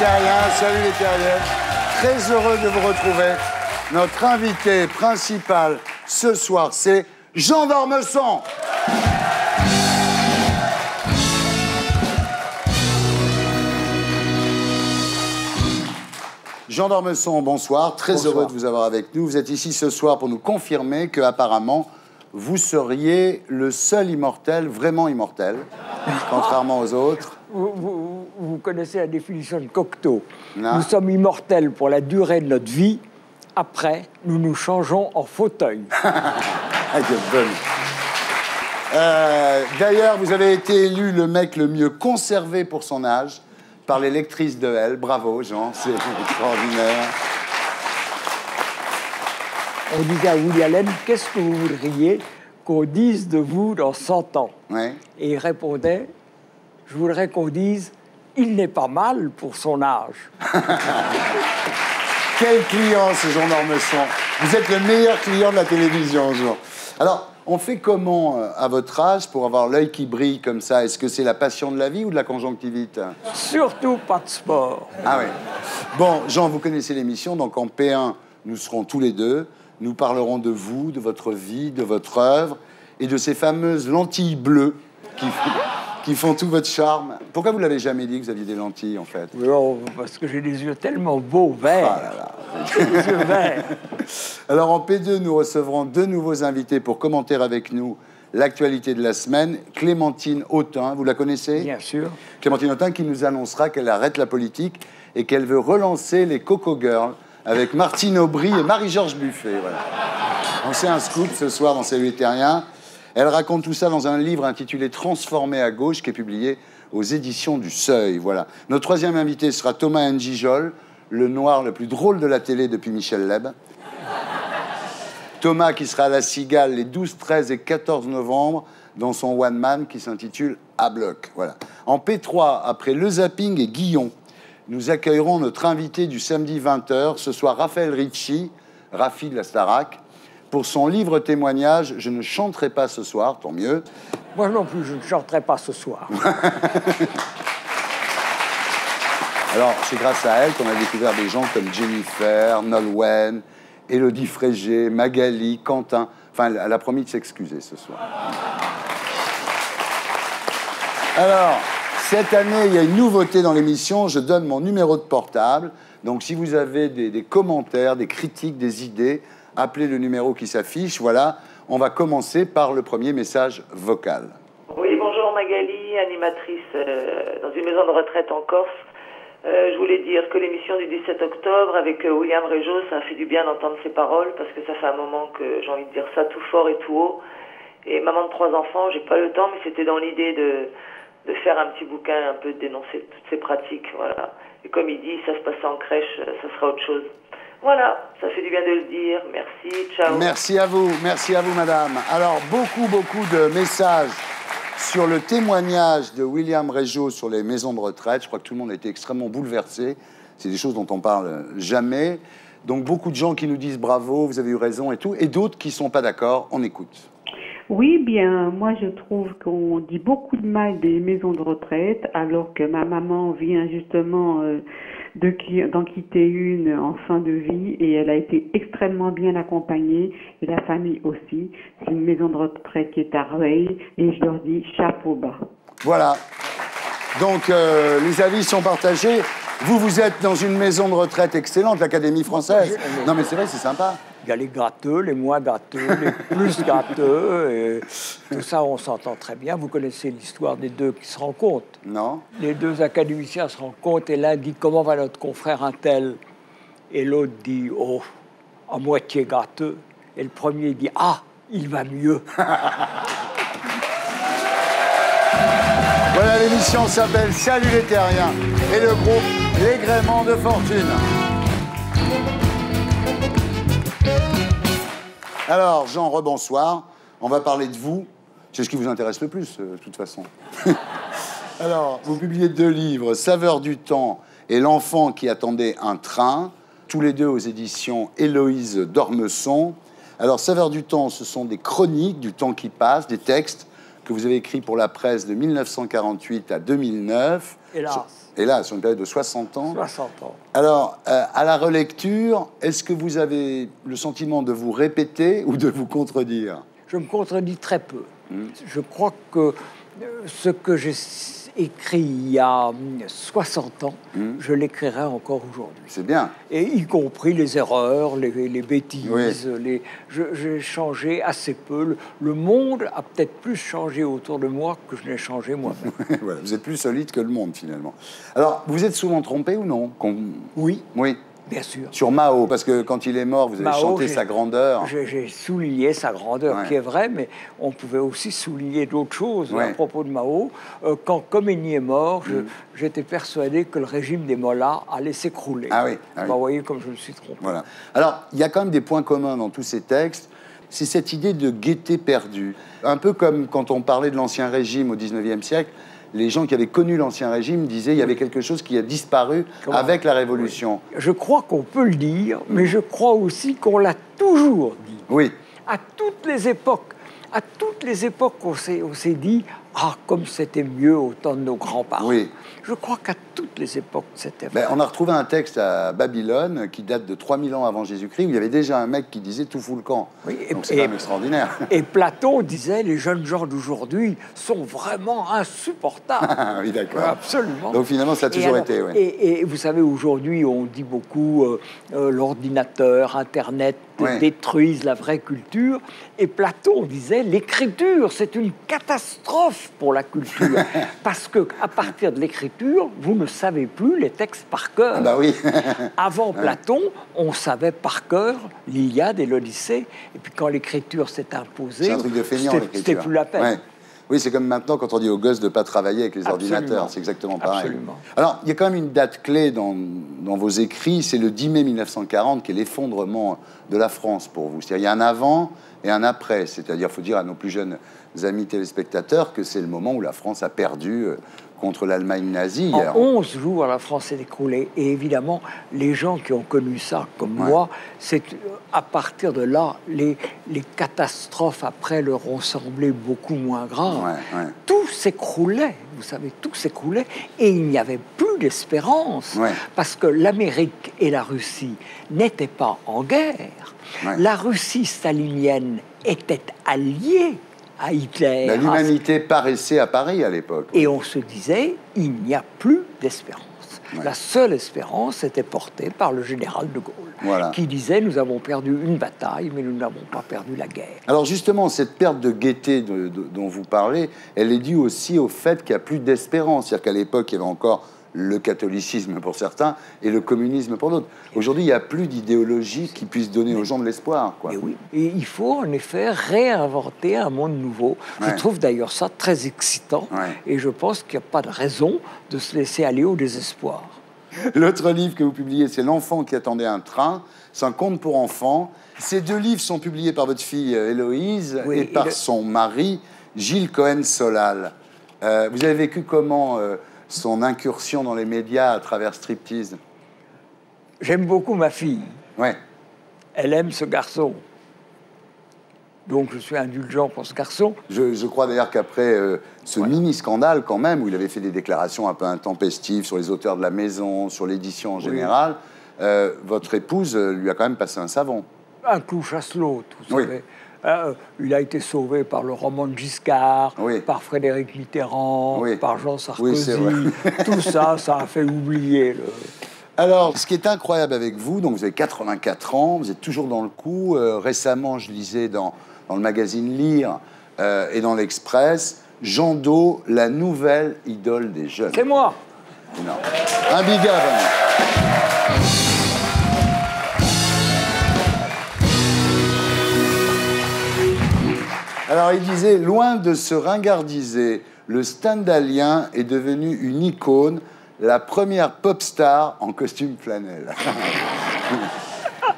terriens, salut les terriens. Très heureux de vous retrouver. Notre invité principal ce soir, c'est Jean d'Ormesson. Jean d'Ormesson, bonsoir. Très Bonsoir. heureux de vous avoir avec nous. Vous êtes ici ce soir pour nous confirmer que, apparemment, vous seriez le seul immortel, vraiment immortel, contrairement aux autres. Vous connaissez la définition de Cocteau. Non. Nous sommes immortels pour la durée de notre vie. Après, nous nous changeons en fauteuil. Ah, quelle bonne. D'ailleurs, vous avez été élu le mec le mieux conservé pour son âge par les lectrices de Elle. Bravo, Jean, c'est extraordinaire. On disait à Woody Allen, qu'est-ce que vous voudriez qu'on dise de vous dans 100 ans? Ouais. Et il répondait, je voudrais qu'on dise, il n'est pas mal pour son âge. Quel client, ce Jean d'Ormesson. Vous êtes le meilleur client de la télévision, Jean. Alors, on fait comment, à votre âge, pour avoir l'œil qui brille comme ça? Est-ce que c'est la passion de la vie ou de la conjonctivite? Surtout pas de sport. Ah oui. Bon, Jean, vous connaissez l'émission, donc en P1, nous serons tous les deux. Nous parlerons de vous, de votre vie, de votre œuvre et de ces fameuses lentilles bleues qui font tout votre charme. Pourquoi vous l'avez jamais dit que vous aviez des lentilles, en fait? Non, parce que j'ai des yeux tellement beaux, verts. Ah là là. Des yeux verts. Alors, en P2, nous recevrons deux nouveaux invités pour commenter avec nous l'actualité de la semaine. Clémentine Autain, vous la connaissez? Bien sûr. Clémentine Autain qui nous annoncera qu'elle arrête la politique et qu'elle veut relancer les Coco Girls avec Martine Aubry et Marie-Georges Buffet. Voilà. Donc c'est un scoop ce soir dans Salut les terriens. Elle raconte tout ça dans un livre intitulé Transformé à gauche qui est publié aux éditions du Seuil. Voilà. Notre troisième invité sera Thomas N'Gijol, le noir le plus drôle de la télé depuis Michel Leb. Thomas qui sera à la Cigale les 12, 13 et 14 novembre dans son one-man qui s'intitule À bloc. Voilà. En P3, après Le Zapping et Guillon, nous accueillerons notre invité du samedi 20h, ce soir Raphaël Ricci, Rafi de la Starac, pour son livre témoignage « Je ne chanterai pas ce soir », tant mieux. Moi non plus, je ne chanterai pas ce soir. Alors, c'est grâce à elle qu'on a découvert des gens comme Jennifer, Nolwenn, Élodie Frégé, Magali, Quentin. Enfin, elle a promis de s'excuser ce soir. Alors, cette année, il y a une nouveauté dans l'émission. Je donne mon numéro de portable. Donc, si vous avez des commentaires, des critiques, des idées, appelez le numéro qui s'affiche. Voilà, on va commencer par le premier message vocal. Oui, bonjour Magali, animatrice dans une maison de retraite en Corse. Je voulais dire que l'émission du 17 octobre avec William Régeau, ça a fait du bien d'entendre ses paroles parce que ça fait un moment que j'ai envie de dire ça tout fort et tout haut. Et maman de 3 enfants, j'ai pas le temps, mais c'était dans l'idée de faire un petit bouquin, un peu dénoncer toutes ces pratiques, voilà. Et comme il dit, ça se passe en crèche, ça sera autre chose. Voilà, ça fait du bien de le dire. Merci, ciao. Merci à vous, madame. Alors, beaucoup de messages sur le témoignage de William Régeau sur les maisons de retraite. Je crois que tout le monde a été extrêmement bouleversé. C'est des choses dont on parle jamais. Donc, beaucoup de gens qui nous disent bravo, vous avez eu raison et tout, et d'autres qui sont pas d'accord. On écoute. Oui, bien, moi je trouve qu'on dit beaucoup de mal des maisons de retraite, alors que ma maman vient justement d'en quitter une en fin de vie et elle a été extrêmement bien accompagnée et la famille aussi. C'est une maison de retraite qui est à Rueil et je leur dis chapeau bas. Voilà. Donc, les avis sont partagés. Vous êtes dans une maison de retraite excellente, l'Académie française. Non, mais c'est vrai, c'est sympa. Il y a les gratteux, les moins gratteux, les plus gratteux. Et tout ça, on s'entend très bien. Vous connaissez l'histoire des deux qui se rencontrent. Non? Les deux académiciens se rencontrent et l'un dit « Comment va notre confrère un tel ?» Et l'autre dit « Oh, à moitié gratteux. » Et le premier dit « Ah, il va mieux. » Voilà, l'émission s'appelle Salut les terriens et le groupe Les Gréments de Fortune. Alors, Jean, rebonsoir. On va parler de vous. C'est ce qui vous intéresse le plus, de toute façon. Alors, vous publiez 2 livres, Saveur du temps et L'enfant qui attendait un train, tous les deux aux éditions Héloïse d'Ormesson. Alors, Saveur du temps, ce sont des chroniques du temps qui passe, des textes que vous avez écrits pour la presse de 1948 à 2009. Hélas, sur une période de 60 ans. 60 ans. Alors, à la relecture, est-ce que vous avez le sentiment de vous répéter ou de vous contredire? Je me contredis très peu. Je crois que ce que j'ai écrit il y a 60 ans, je l'écrirai encore aujourd'hui. C'est bien. Et y compris les erreurs, les bêtises. Oui. J'ai changé assez peu. Le monde a peut-être plus changé autour de moi que je n'ai changé moi-même. Voilà, vous êtes plus solide que le monde, finalement. Alors, vous êtes souvent trompé ou non? Oui. Oui. Bien sûr. Sur Mao, parce que quand il est mort, vous avez Mao, chanté sa grandeur. J'ai souligné sa grandeur, qui est vraie, mais on pouvait aussi souligner d'autres choses à propos de Mao. Quand Khomeini est mort, j'étais persuadé que le régime des mollahs allait s'écrouler. Ah oui. Vous voyez comme je me suis trompé. Voilà. Alors, il y a quand même des points communs dans tous ces textes. C'est cette idée de gaieté perdue. Un peu comme quand on parlait de l'Ancien Régime au XIXe siècle, les gens qui avaient connu l'Ancien Régime disaient qu'il y avait quelque chose qui a disparu avec la Révolution. Oui. Je crois qu'on peut le dire, mais je crois aussi qu'on l'a toujours dit. Oui. À toutes les époques, on s'est dit « Ah, comme c'était mieux au temps de nos grands-parents. » Oui. Je crois qu'à toutes les époques, c'était vrai. On a retrouvé un texte à Babylone qui date de 3000 ans avant Jésus-Christ, où il y avait déjà un mec qui disait « tout fout le camp ». Oui, donc c'est quand même extraordinaire. Et Platon disait « Les jeunes gens d'aujourd'hui sont vraiment insupportables. » Oui, d'accord. Absolument. Donc finalement, ça a toujours été. Oui. Et vous savez, aujourd'hui, on dit beaucoup l'ordinateur, Internet détruisent la vraie culture. Et Platon disait l'écriture, c'est une catastrophe pour la culture. Parce qu'à partir de l'écriture, vous ne savez plus les textes par cœur. Ah bah oui. Avant Platon, on savait par cœur l'Iliade et l'Odyssée. Et puis quand l'écriture s'est imposée, c'est un truc de feignant, c'était plus la peine. Ouais. Oui, c'est comme maintenant quand on dit aux gosses de ne pas travailler avec les ordinateurs. C'est exactement pareil. Absolument. Alors, il y a quand même une date clé dans vos écrits, c'est le 10 mai 1940, qui est l'effondrement de la France pour vous. C'est-à-dire, il y a un avant et un après. C'est-à-dire, il faut dire à nos plus jeunes amis téléspectateurs que c'est le moment où la France a perdu contre l'Allemagne nazie. En 11 jours, la France s'est écroulée. Et évidemment, les gens qui ont connu ça, comme moi, c'est à partir de là, les catastrophes après leur ont semblé beaucoup moins graves. Tout s'écroulait, vous savez, tout s'écroulait. Et il n'y avait plus d'espérance. Parce que l'Amérique et la Russie n'étaient pas en guerre. La Russie stalinienne était alliée à Hitler. L'humanité paraissait à Paris à l'époque. Et on se disait, il n'y a plus d'espérance. La seule espérance était portée par le général de Gaulle, qui disait, nous avons perdu une bataille, mais nous n'avons pas perdu la guerre. Alors justement, cette perte de gaieté dont vous parlez, elle est due aussi au fait qu'il n'y a plus d'espérance. C'est-à-dire qu'à l'époque, il y avait encore le catholicisme pour certains et le communisme pour d'autres. Aujourd'hui, il n'y a plus d'idéologie qui puisse donner aux gens de l'espoir. Et oui, et il faut en effet réinventer un monde nouveau. Je trouve d'ailleurs ça très excitant et je pense qu'il n'y a pas de raison de se laisser aller au désespoir. L'autre livre que vous publiez, c'est L'enfant qui attendait un train. C'est un conte pour enfants. Ces deux livres sont publiés par votre fille Héloïse et par son mari Gilles Cohen-Solal. Vous avez vécu comment son incursion dans les médias à travers Striptease? J'aime beaucoup ma fille. Elle aime ce garçon. Donc je suis indulgent pour ce garçon. Je crois d'ailleurs qu'après ce mini-scandale quand même, où il avait fait des déclarations un peu intempestives sur les auteurs de la maison, sur l'édition en général, votre épouse lui a quand même passé un savon. Un clou chasse l'autre, vous savez. Il a été sauvé par le roman de Giscard, par Frédéric Mitterrand, par Jean Sarkozy. Tout ça, ça a fait oublier le... Alors, ce qui est incroyable avec vous, donc vous avez 84 ans, vous êtes toujours dans le coup. Récemment, je lisais dans le magazine Lire et dans l'Express, Jean Do, la nouvelle idole des jeunes. C'est moi. Non. Un big up. Alors, il disait, loin de se ringardiser, le Stendhalien est devenu une icône, la première pop star en costume flanelle.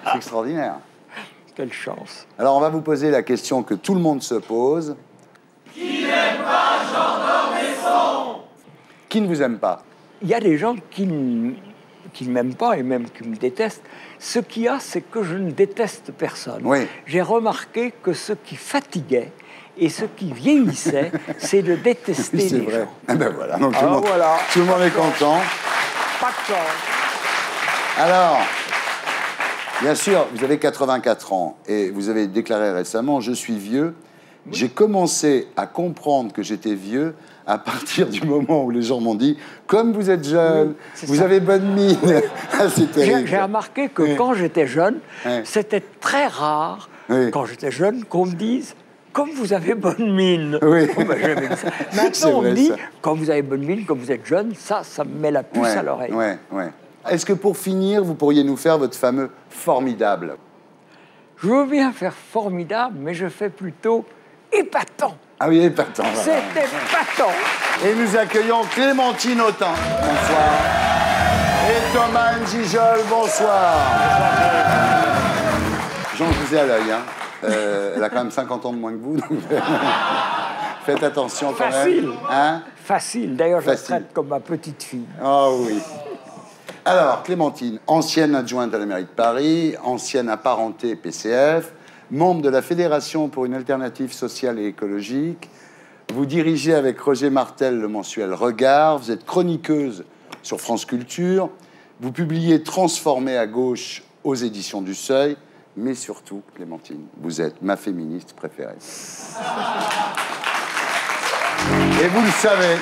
C'est extraordinaire. Quelle chance. Alors, on va vous poser la question que tout le monde se pose. Qui n'aime pas Jean d'Ormesson? Qui ne vous aime pas? Il y a des gens qui ne m'aiment pas et même qui me détestent. Ce qu'il y a, c'est que je ne déteste personne. J'ai remarqué que ce qui fatiguait Et ce qui vieillissait, c'est de détester Oui, c'est les vrai. gens. Eh ben voilà, donc tout, Alors, voilà. tout le monde est content. Pas de chance. Alors, bien sûr, vous avez 84 ans et vous avez déclaré récemment « Je suis vieux ». J'ai commencé à comprendre que j'étais vieux à partir du moment où les gens m'ont dit « Comme vous êtes jeune, vous avez bonne mine ». Ah, c'est terrible. J'ai remarqué que quand j'étais jeune, Ouais. c'était très rare, Oui. quand j'étais jeune, qu'on me dise « Comme vous avez bonne mine ». Oui. Oh, ben, j'aimais ça. C'est Maintenant, on me vrai, dit ça. « Quand vous avez bonne mine, comme vous êtes jeune », ça me met la puce à l'oreille. Ouais. Est-ce que pour finir, vous pourriez nous faire votre fameux formidable? Je veux bien faire formidable, mais je fais plutôt épatant. Ah oui, épatant. C'est épatant. Et nous accueillons Clémentine Autain. Bonsoir. Et Thomas Njijol, bonsoir. Jean, je vous ai à l'œil. Hein. Elle a quand même 50 ans de moins que vous, donc faites attention quand Facile. même. Hein? Facile. D'ailleurs, je la Facile. traite comme ma petite fille. Oh oui. Alors, Clémentine, ancienne adjointe à la mairie de Paris, ancienne apparentée PCF, membre de la Fédération pour une alternative sociale et écologique. Vous dirigez avec Roger Martel le mensuel Regard. Vous êtes chroniqueuse sur France Culture. Vous publiez Transformé à gauche aux éditions du Seuil. Mais surtout, Clémentine, vous êtes ma féministe préférée. Et vous le savez.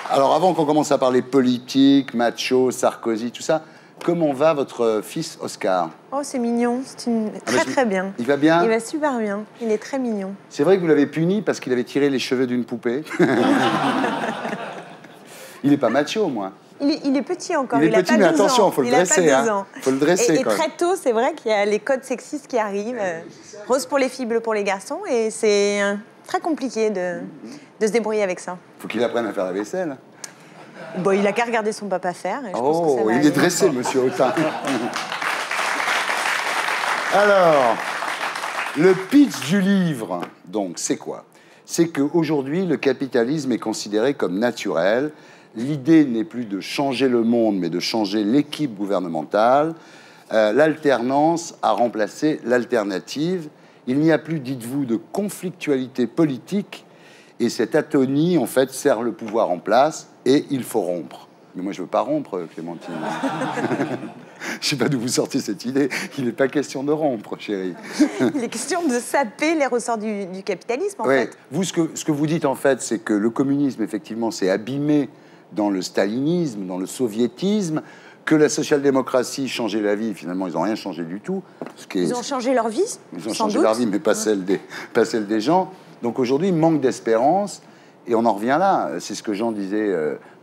Alors, avant qu'on commence à parler politique, macho, Sarkozy, tout ça, comment va votre fils Oscar? Oh, c'est mignon. C'est Ah, très, très bien. Il va bien? Il va super bien. Il est très mignon. C'est vrai que vous l'avez puni parce qu'il avait tiré les cheveux d'une poupée. Il n'est pas macho, moi. Il est petit encore. Il est a petit, pas mais 12 attention, ans. faut le Il a dresser, pas 12 hein. ans. Faut le dresser, Et quand même. très tôt, c'est vrai qu'il y a les codes sexistes qui arrivent. Rose pour les filles, bleu pour les garçons. Et c'est très compliqué de se débrouiller avec ça. Faut qu'il apprenne à faire la vaisselle. Bon, il a qu'à regarder son papa faire. Et je pense que ça Oh, va il aller. est dressé, monsieur Autain. Alors, le pitch du livre, donc, c'est quoi? C'est qu'aujourd'hui, le capitalisme est considéré comme naturel. L'idée n'est plus de changer le monde, mais de changer l'équipe gouvernementale. L'alternance a remplacé l'alternative. Il n'y a plus, dites-vous, de conflictualité politique. Et cette atonie, en fait, serre le pouvoir en place. Et il faut rompre. Mais moi, je ne veux pas rompre, Clémentine. Je ne sais pas d'où vous sortez cette idée. Il n'est pas question de rompre, chérie. Il est question de saper les ressorts du capitalisme, en Oui. fait. Vous, ce que vous dites, en fait, c'est que le communisme, effectivement, s'est abîmé dans le stalinisme, dans le soviétisme, que la social-démocratie changeait la vie. Finalement, ils n'ont rien changé du tout. Ils ont changé leur vie, Ils ont sans changé doute. leur vie, mais pas celle des gens. Donc aujourd'hui, il manque d'espérance. Et on en revient là. C'est ce que Jean disait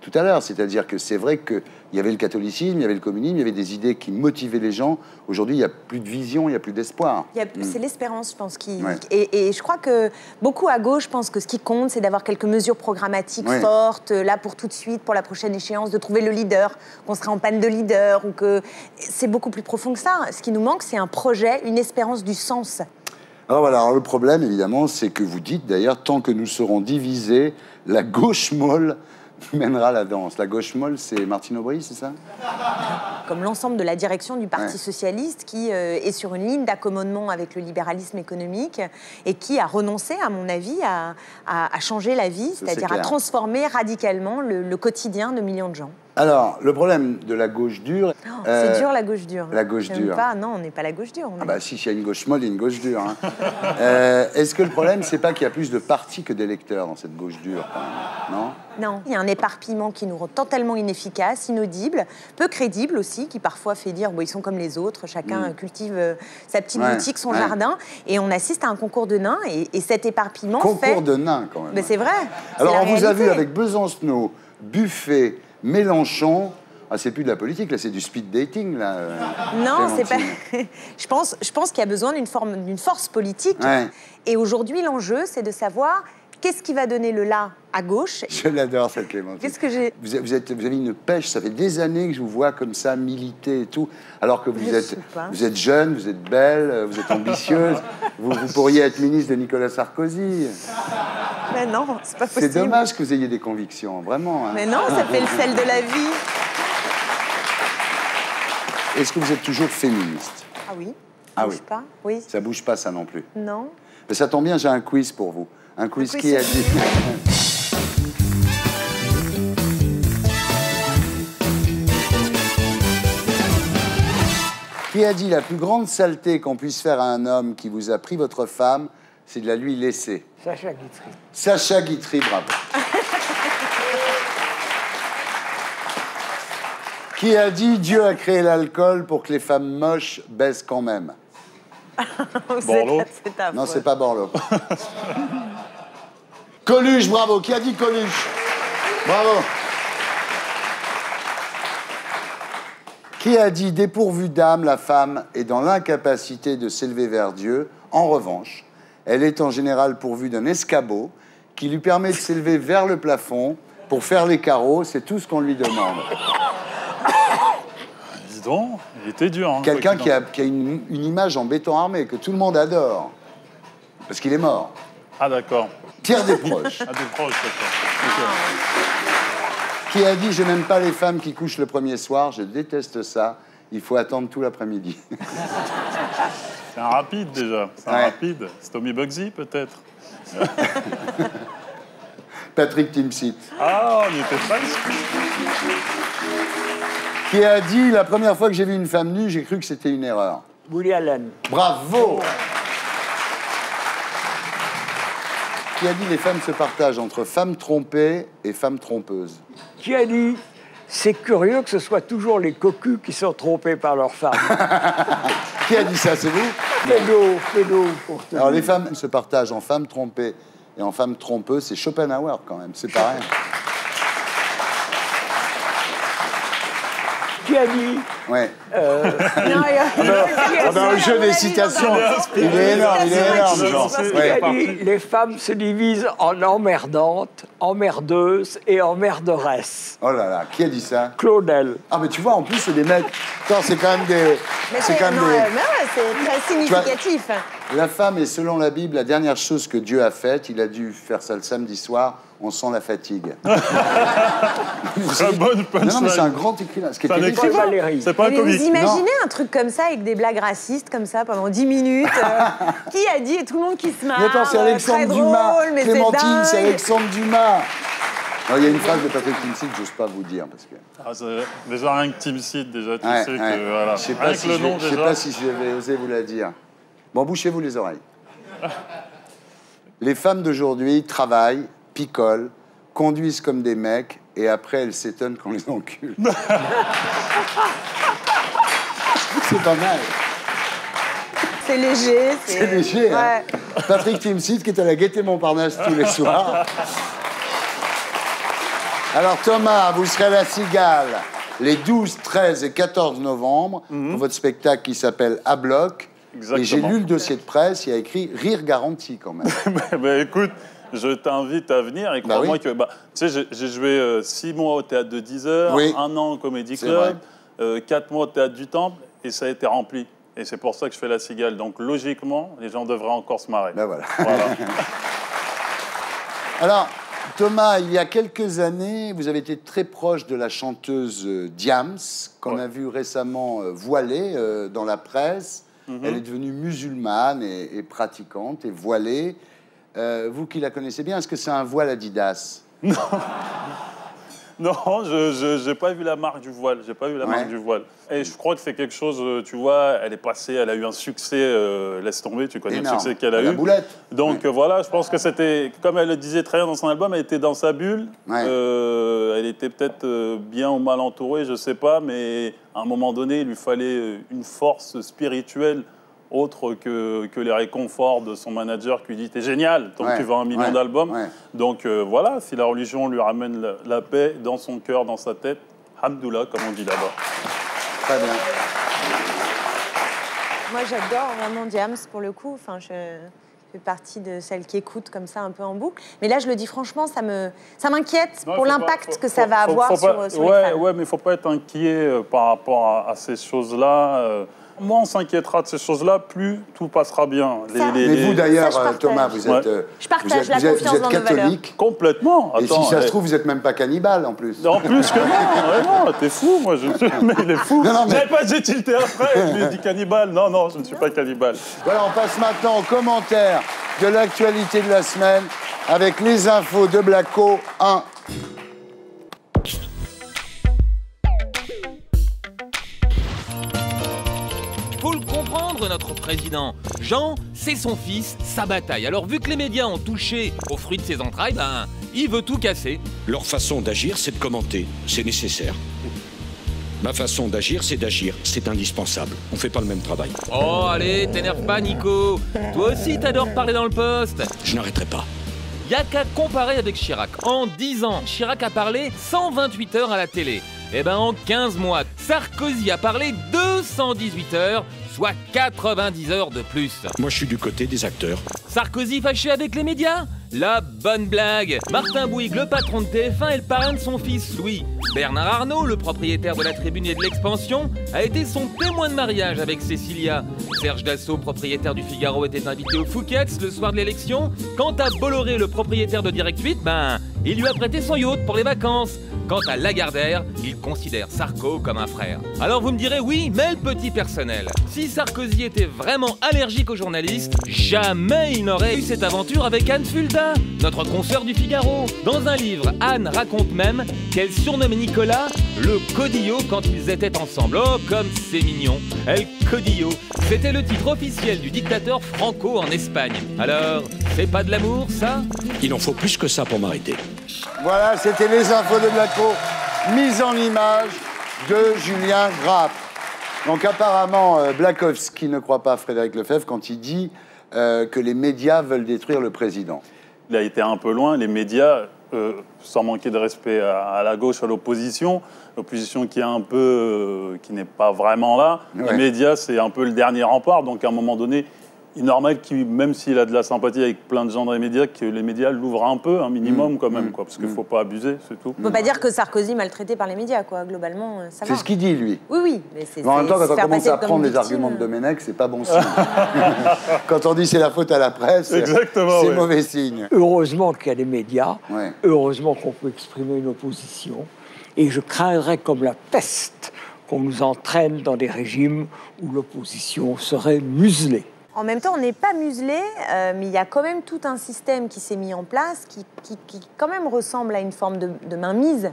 tout à l'heure. C'est-à-dire que c'est vrai qu'il y avait le catholicisme, il y avait le communisme, il y avait des idées qui motivaient les gens. Aujourd'hui, il n'y a plus de vision, il n'y a plus d'espoir. C'est l'espérance, je pense, qui... Ouais. Et je crois que beaucoup à gauche pensent que ce qui compte, c'est d'avoir quelques mesures programmatiques Ouais. fortes, là pour tout de suite, pour la prochaine échéance, de trouver le leader, qu'on serait en panne de leader, ou que... C'est beaucoup plus profond que ça. Ce qui nous manque, c'est un projet, une espérance du sens. Alors voilà, alors le problème, évidemment, c'est que vous dites, d'ailleurs, tant que nous serons divisés, la gauche molle mènera la danse. La gauche molle, c'est Martine Aubry, c'est ça? Comme l'ensemble de la direction du Parti Ouais. socialiste qui est sur une ligne d'accommodement avec le libéralisme économique et qui a renoncé, à mon avis, à changer la vie, c'est c'est-à-dire à clair. transformer radicalement le quotidien de millions de gens. Alors, le problème de la gauche dure... Oh, c'est dur, la gauche dure. la gauche J'aime dure. Pas, non, on n'est pas la gauche dure. Ah bah si, s'il y a une gauche molle, il y a une gauche dure. Hein. Est-ce que le problème, c'est pas qu'il y a plus de partis que d'électeurs dans cette gauche dure, quand même, non? Non, il y a un éparpillement qui nous rend totalement inefficace, inaudible, peu crédible aussi, qui parfois fait dire, bon, ils sont comme les autres, chacun cultive sa petite Ouais, boutique, son ouais. jardin, et on assiste à un concours de nains, et cet éparpillement fait... Concours de nains, quand même. Mais c'est vrai. c'est Alors, la on vous a réalité. vu avec Besancenot, Buffet, Mélenchon. Ah, c'est plus de la politique, là, c'est du speed dating, là. Non, c'est pas. Clémentine. je pense qu'il y a besoin d'une force politique. Ouais. Et aujourd'hui, l'enjeu, c'est de savoir qu'est-ce qui va donner le là à gauche. Je l'adore, cette Clémentine. Qu'est-ce que j'ai. Vous avez une pêche, ça fait des années que je vous vois comme ça, militer et tout, alors que Je sais pas. vous êtes jeune, vous êtes belle, vous êtes ambitieuse, vous pourriez être ministre de Nicolas Sarkozy. Mais non, c'est pas possible. C'est dommage que vous ayez des convictions, vraiment. Hein. Mais non, ça fait le sel de la vie. Est-ce que vous êtes toujours féministe? Ah oui. Ah Bouge oui. pas. Oui. Ça bouge pas, ça non plus. Non. Mais ça tombe bien, j'ai un quiz pour vous. Un quiz qui a dit... Qui a dit la plus grande saleté qu'on puisse faire à un homme qui vous a pris votre femme, c'est de la lui laisser? Sacha Guitry. Sacha Guitry, bravo. Qui a dit Dieu a créé l'alcool pour que les femmes moches baissent quand même? Borloo. Non, c'est pas Borloo. Coluche, bravo. Qui a dit Coluche? Bravo. Qui a dit dépourvue d'âme, la femme est dans l'incapacité de s'élever vers Dieu. En revanche, elle est en général pourvue d'un escabeau qui lui permet de s'élever vers le plafond pour faire les carreaux. C'est tout ce qu'on lui demande. Dis donc, il était dur. Hein, quelqu'un qui a une image en béton armé que tout le monde adore. Parce qu'il est mort. Ah, d'accord. Pierre Desproges. Ah, Desproges, d'accord. Qui a dit « Je n'aime pas les femmes qui couchent le premier soir, je déteste ça, il faut attendre tout l'après-midi. » C'est un rapide, déjà. C'est un rapide. C'est Tommy Bugsy, peut-être. Patrick Timsit. Ah, on y était presque. Qui a dit « La première fois que j'ai vu une femme nue, j'ai cru que c'était une erreur. » Woody Allen. Bravo. Qui a dit « Les femmes se partagent entre femmes trompées et femmes trompeuses. » Qui a dit c'est curieux que ce soit toujours les cocus qui sont trompés par leurs femmes. Qui a dit ça, c'est vous? Pédo, pour te Alors, dire. les femmes se partagent en femmes trompées et en femmes trompeuses. C'est Schopenhauer, quand même. C'est pareil. Qui a dit Ouais. Non, le jeu des citations, il est énorme, genre. Qui a dit les femmes se divisent en emmerdantes, emmerdeuses et emmerderesses. Oh là là, qui a dit ça? Claudel. Ah, mais tu vois, en plus, c'est des mecs... Attends, c'est quand même des... c'est très significatif. La femme est, selon la Bible, la dernière chose que Dieu a faite. Il a dû faire ça le samedi soir. On sent la fatigue. Très bonne punchline. Non, mais c'est un grand écrivain. Ce qui C'est un était écrivain. Valérie. C'est pas un Mais comique. vous imaginez un truc comme ça avec des blagues racistes comme ça pendant 10 minutes Qui a dit et tout le monde qui se marre? Mais attends, c'est Alexandre très Dumas. drôle, mais Clémentine, c'est dingue. Alexandre Dumas. Alors, il y a une phrase de Patrick Timsit que j'ose pas vous dire. Parce que... Ah, déjà, rien que Team Seed, déjà, tu sais que... Voilà. Je sais Rien pas, que si le je nom, sais déjà. pas si je vais oser vous la dire. Bon, bouchez-vous les oreilles. Les femmes d'aujourd'hui travaillent, picolent, conduisent comme des mecs, et après, elles s'étonnent qu'on les encule. C'est pas mal. C'est léger. C'est léger, hein. Patrick Timsit, qui est à la Gaîté Montparnasse tous les soirs. Alors, Thomas, vous serez à la Cigale les 12, 13 et 14 novembre pour votre spectacle qui s'appelle À Bloc. Exactement. Et j'ai lu le dossier de presse, il y a écrit « Rire garanti » quand même. Écoute, je t'invite à venir et crois-moi que... tu sais, j'ai joué 6 mois au Théâtre de 10 heures, 1 an au Comedy Club, 4 mois au Théâtre du Temple, et ça a été rempli. Et c'est pour ça que je fais la Cigale. Donc, logiquement, les gens devraient encore se marrer. Ben voilà. Alors, Thomas, il y a quelques années, vous avez été très proche de la chanteuse Diams, qu'on a vue récemment voilée dans la presse. Elle est devenue musulmane et pratiquante et voilée. Vous qui la connaissez bien, est-ce que c'est un voile Adidas? Non. Non, je n'ai pas vu la marque du voile. J'ai pas vu la marque du voile. Et je crois que c'est quelque chose, tu vois, elle est passée, elle a eu un succès, laisse tomber, tu connais énorme. le succès qu'elle a eu. La boulette. Donc voilà, je pense que c'était, comme elle le disait très bien dans son album, elle était dans sa bulle. Elle était peut-être bien ou mal entourée, je sais pas, mais à un moment donné, il lui fallait une force spirituelle autre que les réconforts de son manager qui lui dit « T'es génial, donc tu vends 1 million d'albums ». Donc voilà, si la religion lui ramène la paix dans son cœur, dans sa tête, Hamdoullah, comme on dit là-bas. Très bien. Moi, j'adore vraiment Diams, pour le coup. Enfin, je fais partie de celles qui écoutent comme ça un peu en boucle. Mais là, je le dis franchement, ça m'inquiète pour l'impact que ça va avoir sur les femmes. Ouais, mais il ne faut pas être inquiet par rapport à ces choses-là. Moins on s'inquiétera de ces choses-là, plus tout passera bien. Mais vous d'ailleurs, Thomas, vous êtes, je partage la confiance dans nos catholique. Complètement. Et si ça se trouve, vous n'êtes même pas cannibale en plus. En plus que non, vraiment, t'es fou, moi je suis. Mais il est fou. Non, mais... J'avais pas dit tilté après, je lui ai dit cannibale. Non, je ne suis pas cannibale. Voilà, on passe maintenant aux commentaires de l'actualité de la semaine avec les infos de Blacko 1. Faut le comprendre, notre président. Jean, c'est son fils, sa bataille. Alors vu que les médias ont touché aux fruits de ses entrailles, ben, il veut tout casser. Leur façon d'agir, c'est de commenter. C'est nécessaire. Ma façon d'agir, c'est indispensable. On fait pas le même travail. Oh, allez, t'énerve pas, Nico. Toi aussi, t'adores parler dans le poste. Je n'arrêterai pas. Y'a qu'à comparer avec Chirac. En 10 ans, Chirac a parlé 128 heures à la télé. Eh ben, en 15 mois, Sarkozy a parlé 218 heures, soit 90 heures de plus. Moi, je suis du côté des acteurs. Sarkozy fâché avec les médias? La bonne blague. Martin Bouygues, le patron de TF1 et le parrain de son fils Louis. Bernard Arnault, le propriétaire de la Tribune et de l'Expansion, a été son témoin de mariage avec Cécilia. Serge Dassault, propriétaire du Figaro, était invité au Fouquet's le soir de l'élection. Quant à Bolloré, le propriétaire de Direct 8, ben, il lui a prêté son yacht pour les vacances. Quant à Lagardère, il considère Sarko comme un frère. Alors vous me direz oui, mais le petit personnel. Si Sarkozy était vraiment allergique aux journalistes, jamais il n'aurait eu cette aventure avec Anne Fulda, notre consoeur du Figaro. Dans un livre, Anne raconte même qu'elle surnommait Nicolas le Codillo quand ils étaient ensemble. Oh, comme c'est mignon. El Codillo, c'était le titre officiel du dictateur Franco en Espagne. Alors, c'est pas de l'amour, ça? Il en faut plus que ça pour m'arrêter. Voilà, c'était les infos de Blacko, mise en image de Julien Grappe. Donc apparemment, Blakowski ne croit pas Frédéric Lefebvre quand il dit que les médias veulent détruire le président. Il a été un peu loin. Les médias, sans manquer de respect à la gauche, à l'opposition qui est un peu, qui n'est pas vraiment là. Ouais. Les médias, c'est un peu le dernier rempart. Donc à un moment donné, il est normal même s'il a de la sympathie avec plein de gens dans les médias, que les médias l'ouvrent un peu, un minimum quand même, quoi, parce qu'il ne faut pas abuser, c'est tout. On ne peut pas dire que Sarkozy est maltraité par les médias, quoi, globalement, ça va. C'est ce qu'il dit, lui. Oui, oui. Mais c'est, en même temps, quand on commence à prendre les arguments de Domenech, c'est pas bon signe. Quand on dit c'est la faute à la presse, c'est mauvais signe. Heureusement qu'il y a des médias, heureusement qu'on peut exprimer une opposition, et je craindrais comme la peste qu'on nous entraîne dans des régimes où l'opposition serait muselée. En même temps, on n'est pas muselé, mais il y a quand même tout un système qui s'est mis en place qui quand même ressemble à une forme de mainmise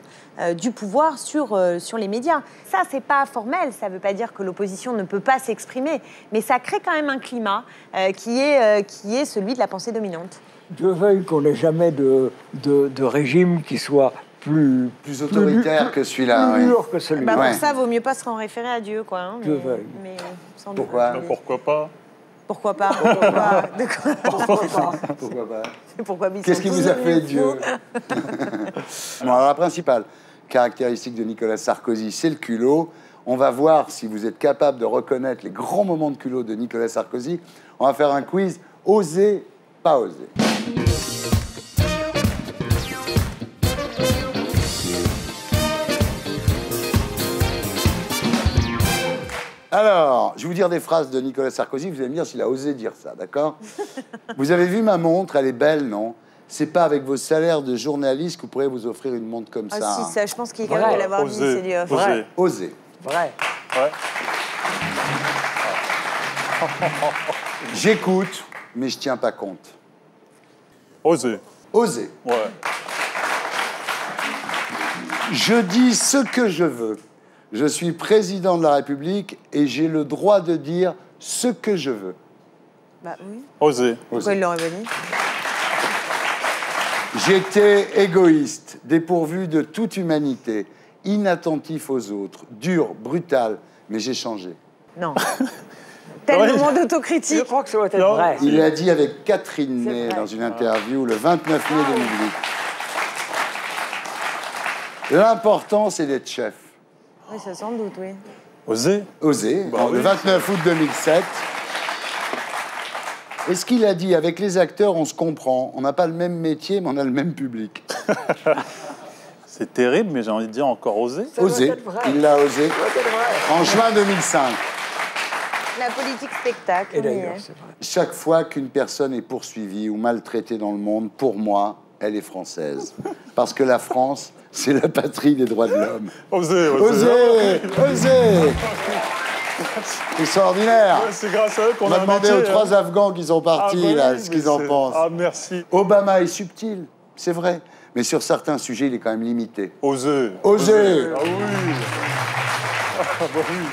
du pouvoir sur les médias. Ça, c'est pas formel, ça ne veut pas dire que l'opposition ne peut pas s'exprimer, mais ça crée quand même un climat qui est celui de la pensée dominante. Dieu veuille qu'on n'ait jamais de régime qui soit plus autoritaire que celui-là. Plus dur que celui-là. Pour ça, vaut mieux pas se référer à Dieu, quoi. Hein, Dieu veuille. Mais sans Pourquoi doute, Pourquoi pas? Pourquoi pas? Pourquoi pas? Qu'est-ce qui vous a fait, Dieu? Bon, alors, la principale caractéristique de Nicolas Sarkozy, c'est le culot. On va voir si vous êtes capable de reconnaître les grands moments de culot de Nicolas Sarkozy. On va faire un quiz oser, pas oser. Alors, je vais vous dire des phrases de Nicolas Sarkozy, vous allez me dire s'il a osé dire ça, d'accord? Vous avez vu ma montre, elle est belle, non? C'est pas avec vos salaires de journaliste que vous pourrez vous offrir une montre comme ça. Ah si, ça, je pense qu'il est capable de l'avoir dit, c'est du vrai. Oser. Vrai. Ouais. J'écoute, mais je tiens pas compte. Oser. Oser. Ouais. Je dis ce que je veux. Je suis président de la République et j'ai le droit de dire ce que je veux. Bah oui. Oser. Pourquoi il l'aurait pas dit? J'étais égoïste, dépourvu de toute humanité, inattentif aux autres, dur, brutal, mais j'ai changé. Non. Tel moment d'autocritique. Je crois que ça doit être vrai. Il l'a dit avec Catherine Ney dans une interview le 29 mai 2008. L'important, c'est d'être chef. Oui, ça sans doute, oui. Oser. Oser, le 29 août 2007. Et ce qu'il a dit, avec les acteurs, on se comprend. On n'a pas le même métier, mais on a le même public. C'est terrible, mais j'ai envie de dire encore oser. Oser. Il l'a osé. En juin 2005. La politique spectacle. Et d'ailleurs, c'est vrai. Chaque fois qu'une personne est poursuivie ou maltraitée dans le monde, pour moi, elle est française. Parce que la France, c'est la patrie des droits de l'homme. Oser, Oser, oser. Extraordinaire. Ouais, c'est grâce à eux qu'on On a a demandé aux 3 Afghans qui sont partis, là, ce qu'ils en pensent. Ah, merci. Obama est subtil, c'est vrai. Mais sur certains sujets, il est quand même limité. Osez. Osez. Ah oui. Ah bah oui.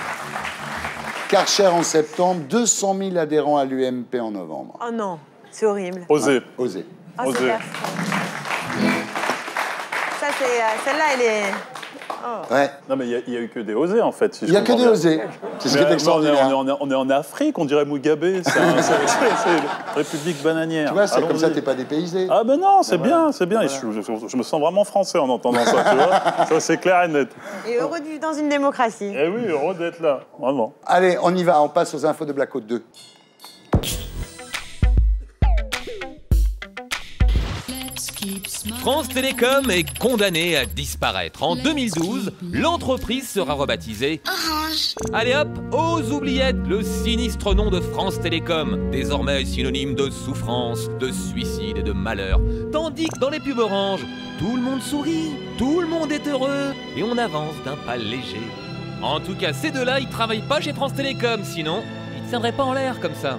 Karcher en septembre, 200 000 adhérents à l'UMP en novembre. Oh non, c'est horrible. Osez. Osez. Oh, c'est Osez. clair. Ça, c'est... Celle-là, elle est... Oh. Ouais. Non, mais il n'y a eu que des osés, en fait. Si Il n'y a que des osés. C'est ce qui est extraordinaire. On est en Afrique, on dirait Mugabe. C'est la République bananière. Tu vois, c'est Allons-y. comme ça, t'es pas dépaysé. Ah ben non, c'est voilà. bien, c'est bien. Voilà. Je me sens vraiment français en entendant ça, tu vois. Ça, c'est clair et net. Et heureux de vivre dans une démocratie. Eh oui, heureux d'être là, vraiment. Allez, on y va, on passe aux infos de Blackout 2. France Télécom est condamnée à disparaître. En 2012, l'entreprise sera rebaptisée Orange. Allez hop, aux oubliettes, le sinistre nom de France Télécom, désormais synonyme de souffrance, de suicide et de malheur. Tandis que dans les pubs Orange, tout le monde sourit, tout le monde est heureux, et on avance d'un pas léger. En tout cas, ces deux-là, ils travaillent pas chez France Télécom, sinon, ils ne tiendraient pas en l'air comme ça.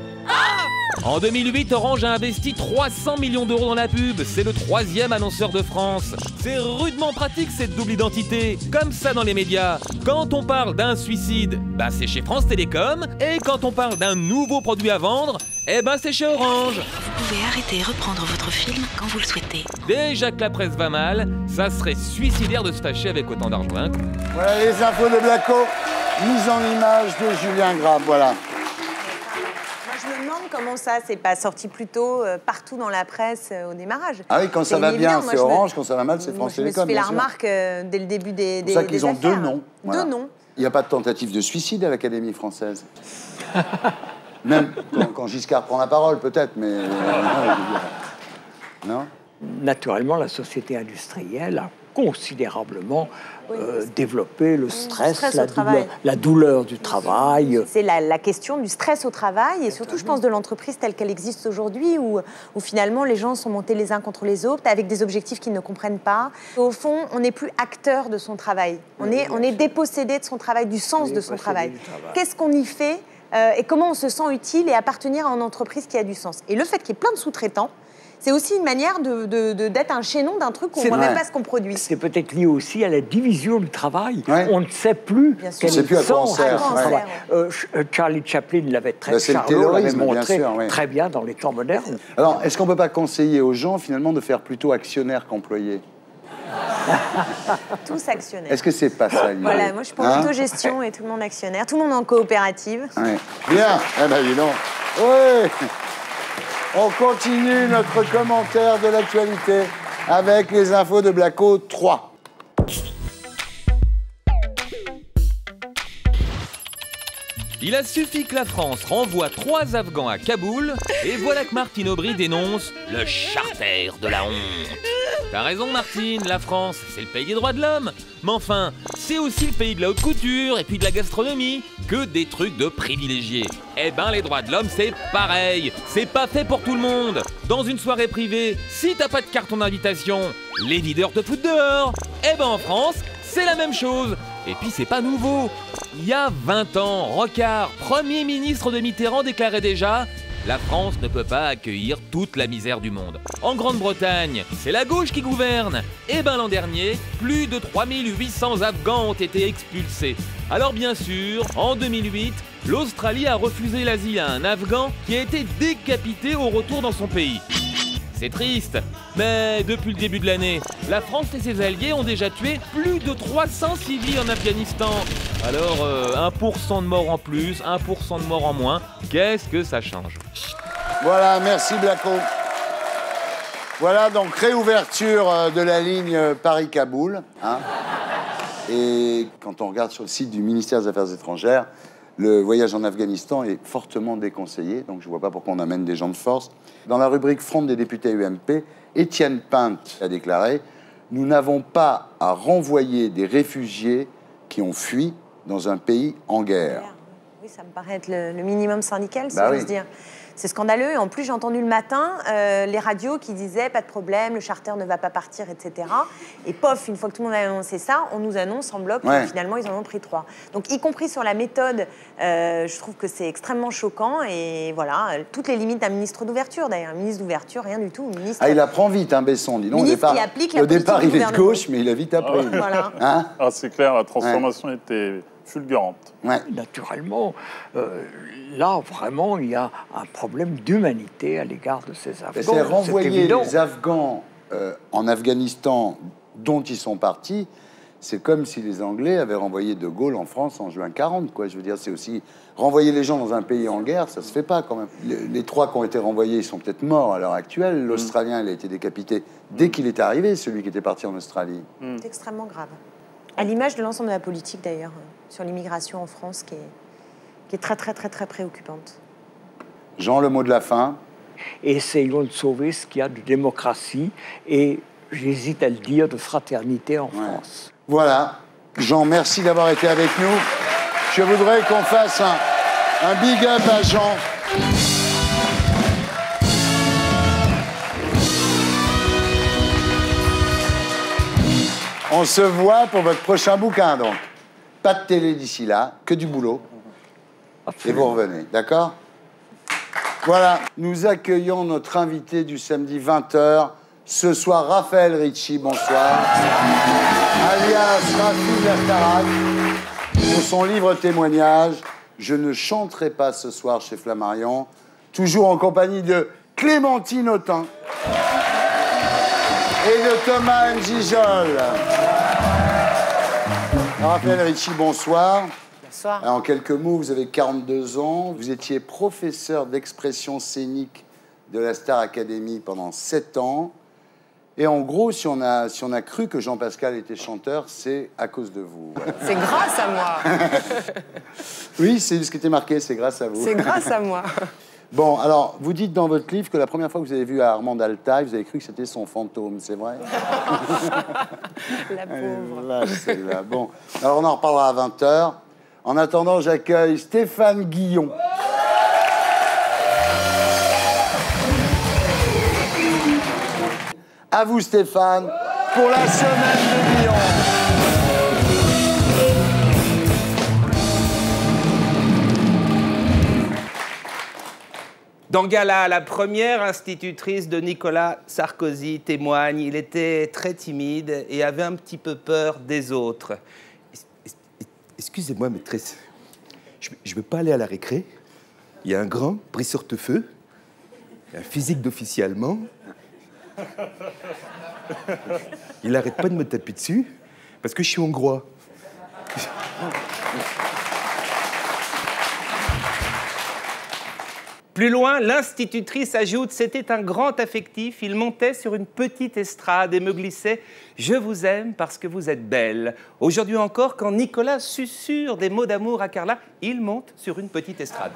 En 2008, Orange a investi 300 millions d'euros dans la pub. C'est le 3e annonceur de France. C'est rudement pratique cette double identité. Comme ça dans les médias. Quand on parle d'un suicide, bah c'est chez France Télécom. Et quand on parle d'un nouveau produit à vendre, eh ben c'est chez Orange. Vous pouvez arrêter et reprendre votre film quand vous le souhaitez. Déjà que la presse va mal, ça serait suicidaire de se fâcher avec autant d'argent. Hein. Voilà les infos de Blackout. Mise en image de Julien Grab, voilà. Je me demande comment ça, c'est pas sorti plus tôt partout dans la presse au démarrage. Ah oui, quand ça va bien, c'est Orange, quand ça va mal, c'est France Télécom. Je me suis fait la remarque dès le début des C'est pour ça qu'ils ont affaires. deux noms. Voilà. Deux noms. Il n'y a pas de tentative de suicide à l'Académie française. Même quand Giscard prend la parole, peut-être, mais... non. Naturellement, la société industrielle a considérablement développé le stress, la douleur du travail. C'est la question du stress au travail et surtout, je pense, de l'entreprise telle qu'elle existe aujourd'hui où finalement les gens sont montés les uns contre les autres avec des objectifs qu'ils ne comprennent pas. Au fond, on n'est plus acteur de son travail. On est dépossédé de son travail, du sens de son travail. Qu'est-ce qu'on y fait et comment on se sent utile et appartenir à une entreprise qui a du sens. Et le fait qu'il y ait plein de sous-traitants, c'est aussi une manière d'être un chaînon d'un truc où on ne voit même pas ce qu'on produit. C'est peut-être lié aussi à la division du travail. Ouais. On ne sait plus quel est le sens. Charlie Chaplin l'avait l'avait montré très bien dans les temps modernes. Alors, est-ce qu'on ne peut pas conseiller aux gens, finalement, de faire plutôt actionnaire qu'employé? Tous actionnaires. Est-ce que c'est pas ça l'idée? Voilà, moi je suis pour l'autogestion et tout le monde actionnaire, tout le monde en coopérative. Ouais. Bien, eh ben dis donc. Oui. On continue notre commentaire de l'actualité avec les infos de Blackout 3. Il a suffi que la France renvoie 3 Afghans à Kaboul et voilà que Martine Aubry dénonce le charter de la honte. T'as raison Martine, la France, c'est le pays des droits de l'homme. Mais enfin, c'est aussi le pays de la haute couture et puis de la gastronomie, que des trucs de privilégiés. Eh ben les droits de l'homme c'est pareil, c'est pas fait pour tout le monde. Dans une soirée privée, si t'as pas de carton d'invitation, les leaders te foutent dehors. Eh ben en France, c'est la même chose. Et puis c'est pas nouveau. Il y a 20 ans, Rocard, Premier ministre de Mitterrand, déclarait déjà « La France ne peut pas accueillir toute la misère du monde ». En Grande-Bretagne, c'est la gauche qui gouverne. Et ben l'an dernier, plus de 3800 Afghans ont été expulsés. Alors bien sûr, en 2008, l'Australie a refusé l'asile à un Afghan qui a été décapité au retour dans son pays. C'est triste, mais depuis le début de l'année, la France et ses alliés ont déjà tué plus de 300 civils en Afghanistan. Alors, 1% de morts en plus, 1% de morts en moins, qu'est-ce que ça change? Voilà, merci Blackout. Voilà donc réouverture de la ligne Paris-Kaboul. Hein. Et quand on regarde sur le site du ministère des Affaires étrangères, le voyage en Afghanistan est fortement déconseillé, donc je ne vois pas pourquoi on amène des gens de force. Dans la rubrique Front des députés UMP, Étienne Pinte a déclaré « Nous n'avons pas à renvoyer des réfugiés qui ont fui dans un pays en guerre. » Oui, ça me paraît être le minimum syndical, si j'ose dire. C'est scandaleux. Et en plus, j'ai entendu le matin les radios qui disaient pas de problème, le charter ne va pas partir, etc. Et pof, une fois que tout le monde a annoncé ça, on nous annonce en bloc que finalement, ils en ont pris 3. Donc, y compris sur la méthode, je trouve que c'est extrêmement choquant. Et voilà, toutes les limites d'un ministre d'ouverture, d'ailleurs. Un ministre d'ouverture, rien du tout. Ministre... Ah, il apprend vite, hein, Besson. Dis donc, au départ, il est de gauche, mais il a vite appris. Voilà. Hein, c'est clair, la transformation était fulgurante. Naturellement, là, vraiment, il y a un problème d'humanité à l'égard de ces Afghans. C'est renvoyer les Afghans en Afghanistan dont ils sont partis, c'est comme si les Anglais avaient renvoyé De Gaulle en France en juin 40, quoi. Je veux dire, c'est aussi... Renvoyer les gens dans un pays en guerre, ça se fait pas, quand même. Les 3 qui ont été renvoyés, ils sont peut-être morts à l'heure actuelle. L'Australien, il a été décapité dès qu'il est arrivé, celui qui était parti en Australie. C'est extrêmement grave. À l'image de l'ensemble de la politique, d'ailleurs, sur l'immigration en France, qui est très, très, très, très préoccupante. Jean, le mot de la fin. Essayons de sauver ce qu'il y a de démocratie et, j'hésite à le dire, de fraternité en France. Voilà. Jean, merci d'avoir été avec nous. Je voudrais qu'on fasse un big up à Jean. On se voit pour votre prochain bouquin, donc. Pas de télé d'ici là, que du boulot. Absolument. Et vous revenez, d'accord? Voilà, nous accueillons notre invité du samedi 20h. Ce soir, Raphaël Ricci, bonsoir. Alias Rafi Lertarac, pour son livre témoignage. Je ne chanterai pas ce soir chez Flammarion. Toujours en compagnie de Clémentine Autain et de Thomas Njijol. Raphaël Ricci, bonsoir. Bonsoir. En quelques mots, vous avez 42 ans. Vous étiez professeur d'expression scénique de la Star Academy pendant 7 ans. Et en gros, si on a cru que Jean-Pascal était chanteur, c'est à cause de vous. Voilà. C'est grâce à moi. Oui, c'est ce qui était marqué, c'est grâce à vous. C'est grâce à moi. Bon, alors, vous dites dans votre livre que la première fois que vous avez vu Armand Altaï, vous avez cru que c'était son fantôme, c'est vrai? La pauvre. Là, c'est là. Bon, alors on en reparlera à 20h. En attendant, j'accueille Stéphane Guillon. À vous, Stéphane, pour la semaine de Lyon. Dans Gala, la première institutrice de Nicolas Sarkozy témoigne. Il était très timide et avait un petit peu peur des autres. Excusez-moi, maîtresse. Je ne veux pas aller à la récré. Il y a un grand pris sorte-feu, un physique d'officier allemand. Il n'arrête pas de me taper dessus parce que je suis hongrois. Plus loin, l'institutrice ajoute « C'était un grand affectif, il montait sur une petite estrade et me glissait « Je vous aime parce que vous êtes belle ». Aujourd'hui encore, quand Nicolas susurre des mots d'amour à Carla, il monte sur une petite estrade.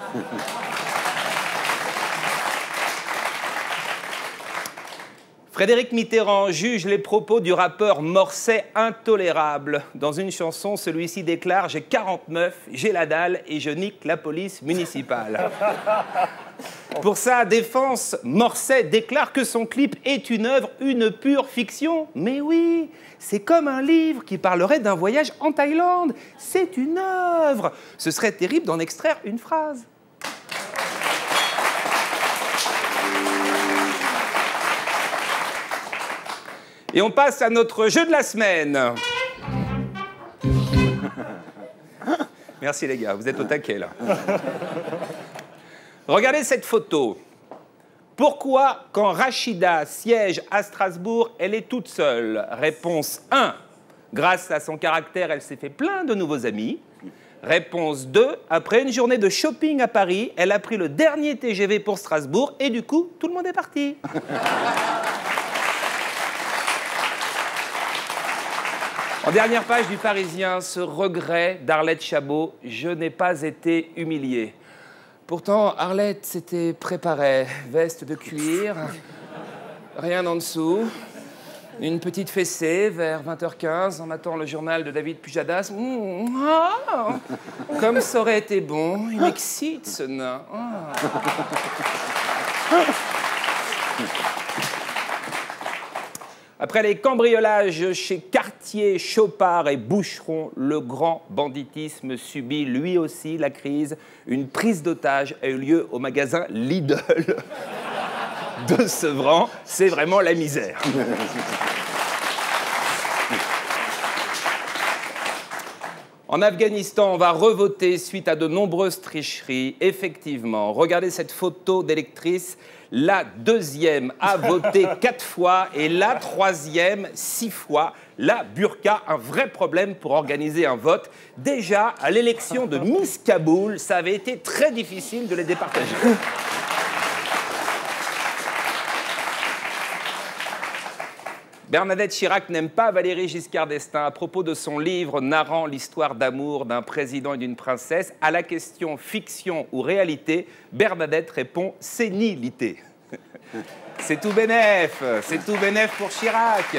Frédéric Mitterrand juge les propos du rappeur Morcet intolérables. Dans une chanson, celui-ci déclare « J'ai 49, j'ai la dalle et je nique la police municipale ». Pour sa défense, Morcet déclare que son clip est une œuvre, une pure fiction. Mais oui, c'est comme un livre qui parlerait d'un voyage en Thaïlande. C'est une œuvre. Ce serait terrible d'en extraire une phrase. Et on passe à notre jeu de la semaine. Merci les gars, vous êtes au taquet là. Regardez cette photo. Pourquoi, quand Rachida siège à Strasbourg, elle est toute seule? Réponse 1. Grâce à son caractère, elle s'est fait plein de nouveaux amis. Réponse 2. Après une journée de shopping à Paris, elle a pris le dernier TGV pour Strasbourg et du coup, tout le monde est parti. En dernière page du Parisien, ce regret d'Arlette Chabot, je n'ai pas été humiliée. Pourtant, Arlette s'était préparée, veste de cuir, rien en dessous, Une petite fessée vers 20h15 en attendant le journal de David Pujadas. Comme ça aurait été bon, il m'excite ce nain. Après les cambriolages chez Cartier, Chopard et Boucheron, le grand banditisme subit lui aussi la crise. Une prise d'otage a eu lieu au magasin Lidl de Sevran. C'est vraiment la misère. En Afghanistan, on va revoter suite à de nombreuses tricheries. Effectivement, regardez cette photo d'électrice. La deuxième a voté 4 fois et la troisième 6 fois. La burqa, un vrai problème pour organiser un vote. Déjà, à l'élection de Miss Kaboul, ça avait été très difficile de les départager. Bernadette Chirac n'aime pas Valéry Giscard d'Estaing. À propos de son livre narrant l'histoire d'amour d'un président et d'une princesse, à la question fiction ou réalité, Bernadette répond sénilité. C'est tout bénef pour Chirac.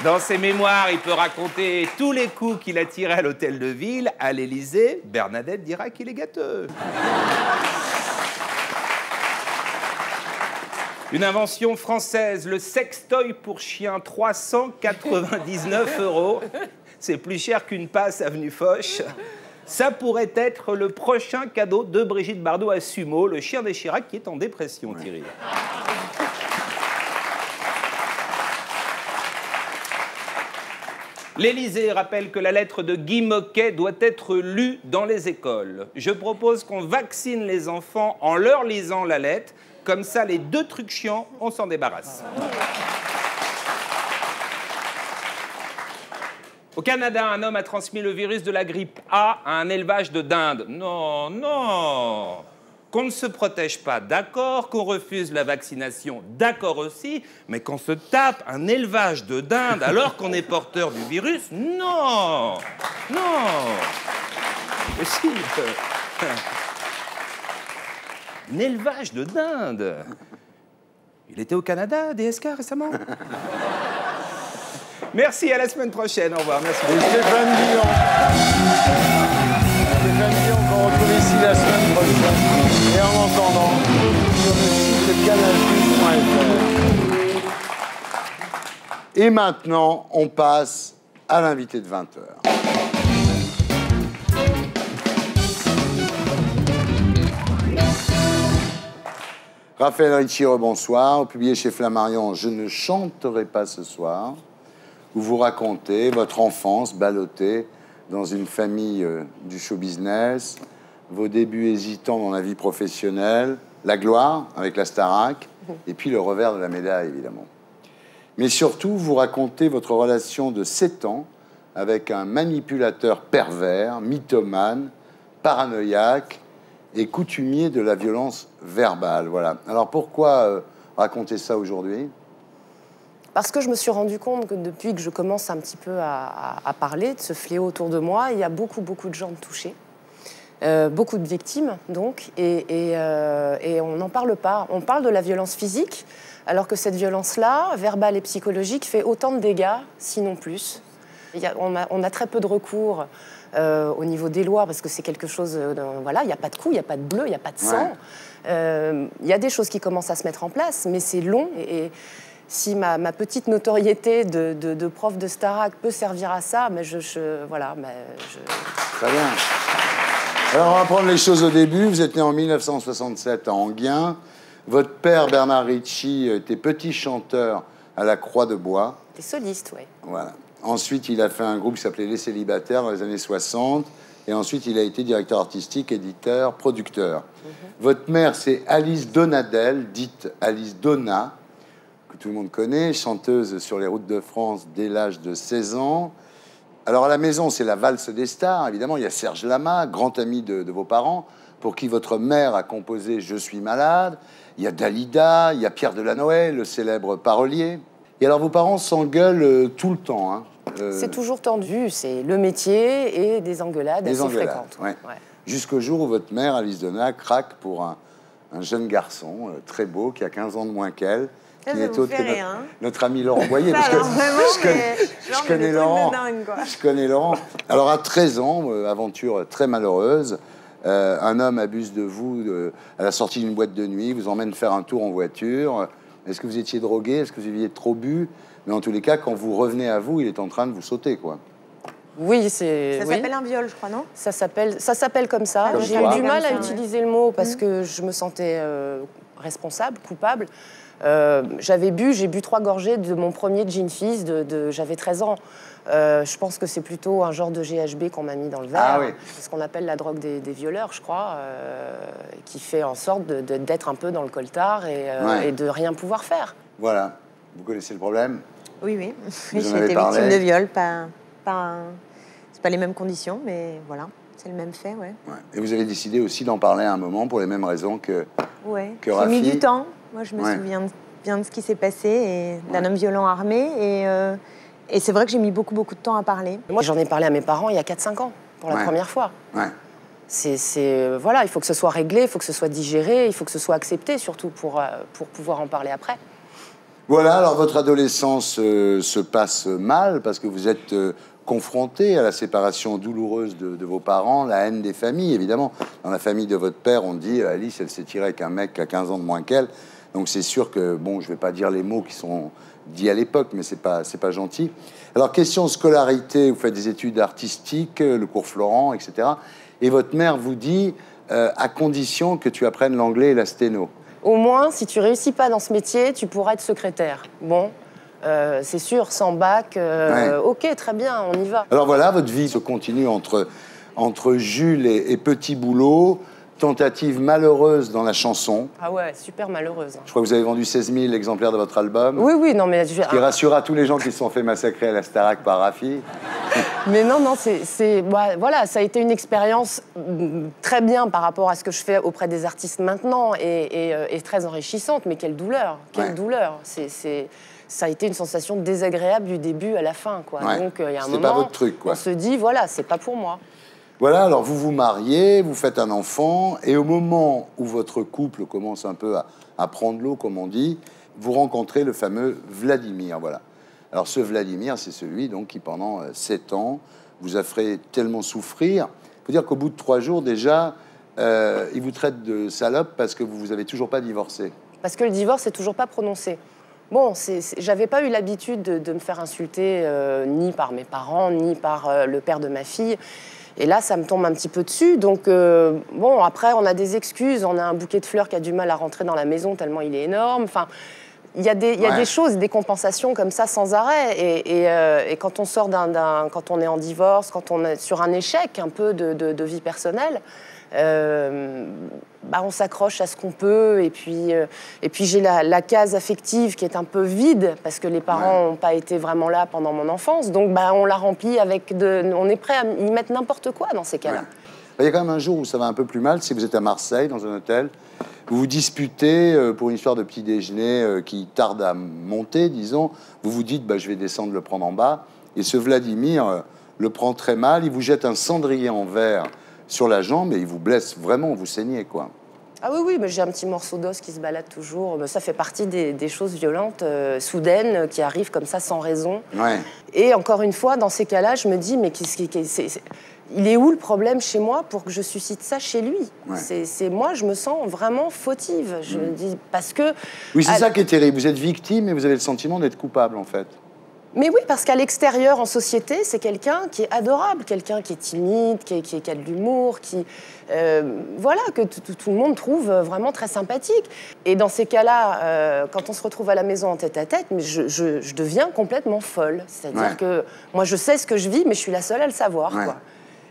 Dans ses mémoires, il peut raconter tous les coups qu'il a tirés à l'hôtel de ville. À l'Élysée, Bernadette dira qu'il est gâteux. Une invention française, le sextoy pour chien, 399 €. C'est plus cher qu'une passe avenue Foch. Ça pourrait être le prochain cadeau de Brigitte Bardot à Sumo, le chien des Chirac qui est en dépression, Thierry. L'Élysée rappelle que la lettre de Guy Moquet doit être lue dans les écoles. Je propose qu'on vaccine les enfants en leur lisant la lettre. Comme ça, les 2 trucs chiants, on s'en débarrasse. Au Canada, un homme a transmis le virus de la grippe A à un élevage de dindes. Non, non. Qu'on ne se protège pas, d'accord. Qu'on refuse la vaccination, d'accord aussi. Mais qu'on se tape un élevage de dindes alors qu'on est porteur du virus, non. Non. Possible. Un élevage de dindes. Il était au Canada, DSK, récemment. Merci, à la semaine prochaine. Au revoir, merci. Et Stéphane Guillon. Stéphane Guillon qu'on retrouve ici la semaine prochaine. Et en entendant, sur le site canalplus.fr. Et maintenant, on passe à l'invité de 20h. Raphaël Ricci, bonsoir. Publié chez Flammarion, Je ne chanterai pas ce soir, où vous racontez votre enfance ballottée dans une famille du show business, vos débuts hésitants dans la vie professionnelle, la gloire avec la Starac, et puis le revers de la médaille, évidemment. Mais surtout, vous racontez votre relation de 7 ans avec un manipulateur pervers, mythomane, paranoïaque, et coutumier de la violence verbale. Voilà. Alors pourquoi raconter ça aujourd'hui? Parce que je me suis rendu compte que depuis que je commence un petit peu à parler de ce fléau autour de moi, il y a beaucoup de gens touchés, beaucoup de victimes, donc, et on n'en parle pas. On parle de la violence physique, alors que cette violence-là, verbale et psychologique, fait autant de dégâts, sinon plus. On a très peu de recours au niveau des lois, parce que c'est quelque chose... voilà, il n'y a pas de coups, il n'y a pas de bleu, il n'y a pas de sang. Il y a des choses qui commencent à se mettre en place, mais c'est long. Et si ma petite notoriété de prof de Starac peut servir à ça, mais voilà. Très bien. Alors, on va prendre les choses au début. Vous êtes né en 1967 à Enghien. Votre père, Bernard Ricci, était petit chanteur à la Croix de Bois. Des solistes, oui. Voilà. Ensuite, il a fait un groupe qui s'appelait Les Célibataires dans les années 60. Et ensuite, il a été directeur artistique, éditeur, producteur. Votre mère, c'est Alice Donadel, dite Alice Donna, que tout le monde connaît, chanteuse sur les routes de France dès l'âge de 16 ans. Alors, à la maison, c'est la valse des stars, évidemment. Il y a Serge Lama, grand ami de vos parents, pour qui votre mère a composé « Je suis malade ». Il y a Dalida, il y a Pierre Delanoë, le célèbre parolier. Et alors, vos parents s'engueulent tout le temps, hein. C'est toujours tendu, c'est le métier et des engueulades assez fréquentes. Ouais. Ouais. Jusqu'au jour où votre mère, Alice Donna, craque pour un jeune garçon très beau qui a 15 ans de moins qu'elle Ça, qui ça n'est vous autre fait que rire, hein. notre ami Laurent Boyer. Parce que alors, vraiment, je connais Laurent. Je connais Laurent. Alors, à 13 ans, aventure très malheureuse, un homme abuse de vous à la sortie d'une boîte de nuit, vous emmène faire un tour en voiture. Est-ce que vous étiez drogué? Est-ce que vous aviez trop bu? Mais en tous les cas, quand vous revenez à vous, il est en train de vous sauter, quoi. Oui, c'est... Ça s'appelle un viol, je crois, non? Ça s'appelle comme ça. Comme J'ai quoi. eu du mal à Ouais. utiliser le mot parce que je me sentais responsable, coupable. J'avais bu, j'ai bu 3 gorgées de mon premier gin fizz, j'avais 13 ans. Je pense que c'est plutôt un genre de GHB qu'on m'a mis dans le verre. Ah oui. C'est ce qu'on appelle la drogue des violeurs, je crois, qui fait en sorte d'être un peu dans le coltard et de rien pouvoir faire. Voilà. Vous connaissez le problème? Oui, oui. Vous en J'ai avez été parlé. victime de viol, c'est pas les mêmes conditions, mais voilà, c'est le même fait, ouais. Ouais. Et vous avez décidé aussi d'en parler à un moment pour les mêmes raisons que J'ai Rafi. mis du temps. Moi, je me Ouais. souviens bien de ce qui s'est passé et d'un homme violent armé. Et c'est vrai que j'ai mis beaucoup, beaucoup de temps à parler. Moi, j'en ai parlé à mes parents il y a 4-5 ans, pour la première fois. Ouais. Voilà, il faut que ce soit réglé, il faut que ce soit digéré, il faut que ce soit accepté, surtout pour pouvoir en parler après. Voilà, alors votre adolescence se passe mal parce que vous êtes confronté à la séparation douloureuse de vos parents, la haine des familles, évidemment. Dans la famille de votre père, on dit Alice, elle s'est tirée avec un mec qui a 15 ans de moins qu'elle. Donc c'est sûr que, bon, je ne vais pas dire les mots qui sont dits à l'époque, mais c'est pas gentil. Alors, question scolarité, vous faites des études artistiques, le cours Florent, etc. Et votre mère vous dit, à condition que tu apprennes l'anglais et la sténo. Au moins, si tu réussis pas dans ce métier, tu pourras être secrétaire. Bon, c'est sûr, sans bac, ok, très bien, on y va. Alors voilà, votre vie se continue entre Jules et Petit Boulot, tentative malheureuse dans la chanson. Ah ouais, super malheureuse. Je crois que vous avez vendu 16 000 exemplaires de votre album. Oui, oui, non, mais... Ce qui rassura tous les gens qui se sont fait massacrer à la Starac par Rafi. Mais non, voilà, ça a été une expérience très bien par rapport à ce que je fais auprès des artistes maintenant et très enrichissante. Mais quelle douleur, quelle douleur. Ça a été une sensation désagréable du début à la fin, quoi. Ouais. Donc, il y a un C'était moment, pas votre truc, quoi. on se dit, voilà, c'est pas pour moi. Voilà, alors vous vous mariez, vous faites un enfant, et au moment où votre couple commence un peu à prendre l'eau, comme on dit, vous rencontrez le fameux Vladimir, voilà. Alors ce Vladimir, c'est celui donc qui pendant 7 ans vous a fait tellement souffrir. Il faut dire qu'au bout de 3 jours déjà, il vous traite de salope parce que vous avez toujours pas divorcé. Parce que le divorce n'est toujours pas prononcé. Bon, j'avais pas eu l'habitude de me faire insulter ni par mes parents, ni par le père de ma fille. Et là, ça me tombe un petit peu dessus. Donc, bon, après, on a des excuses. On a un bouquet de fleurs qui a du mal à rentrer dans la maison tellement il est énorme. Enfin, il y a des choses, des compensations comme ça sans arrêt. Et quand on sort quand on est en divorce, quand on est sur un échec un peu de vie personnelle, on s'accroche à ce qu'on peut. Et puis j'ai la case affective qui est un peu vide parce que les parents n'ont pas été vraiment là pendant mon enfance. Donc, on la remplit on est prêt à y mettre n'importe quoi dans ces cas-là. Il y a quand même un jour où ça va un peu plus mal, si vous êtes à Marseille, dans un hôtel, vous vous disputez pour une histoire de petit déjeuner qui tarde à monter, disons. Vous vous dites, je vais descendre le prendre en bas. Et ce Vladimir le prend très mal, il vous jette un cendrier en verre sur la jambe et il vous blesse vraiment, vous saignez, quoi. Ah oui, mais j'ai un petit morceau d'os qui se balade toujours. Ça fait partie des choses violentes, soudaines, qui arrivent comme ça sans raison. Ouais. Et encore une fois, dans ces cas-là, je me dis, mais il est où le problème chez moi pour que je suscite ça chez lui? Moi, je me sens vraiment fautive. Je me dis, parce que... Oui, c'est ça qui est terrible. Vous êtes victime et vous avez le sentiment d'être coupable, en fait. Mais oui, parce qu'à l'extérieur, en société, c'est quelqu'un qui est adorable, quelqu'un qui est timide, qui a de l'humour, que tout le monde trouve vraiment très sympathique. Et dans ces cas-là, quand on se retrouve à la maison en tête-à-tête, je deviens complètement folle. C'est-à-dire que moi, je sais ce que je vis, mais je suis la seule à le savoir, quoi.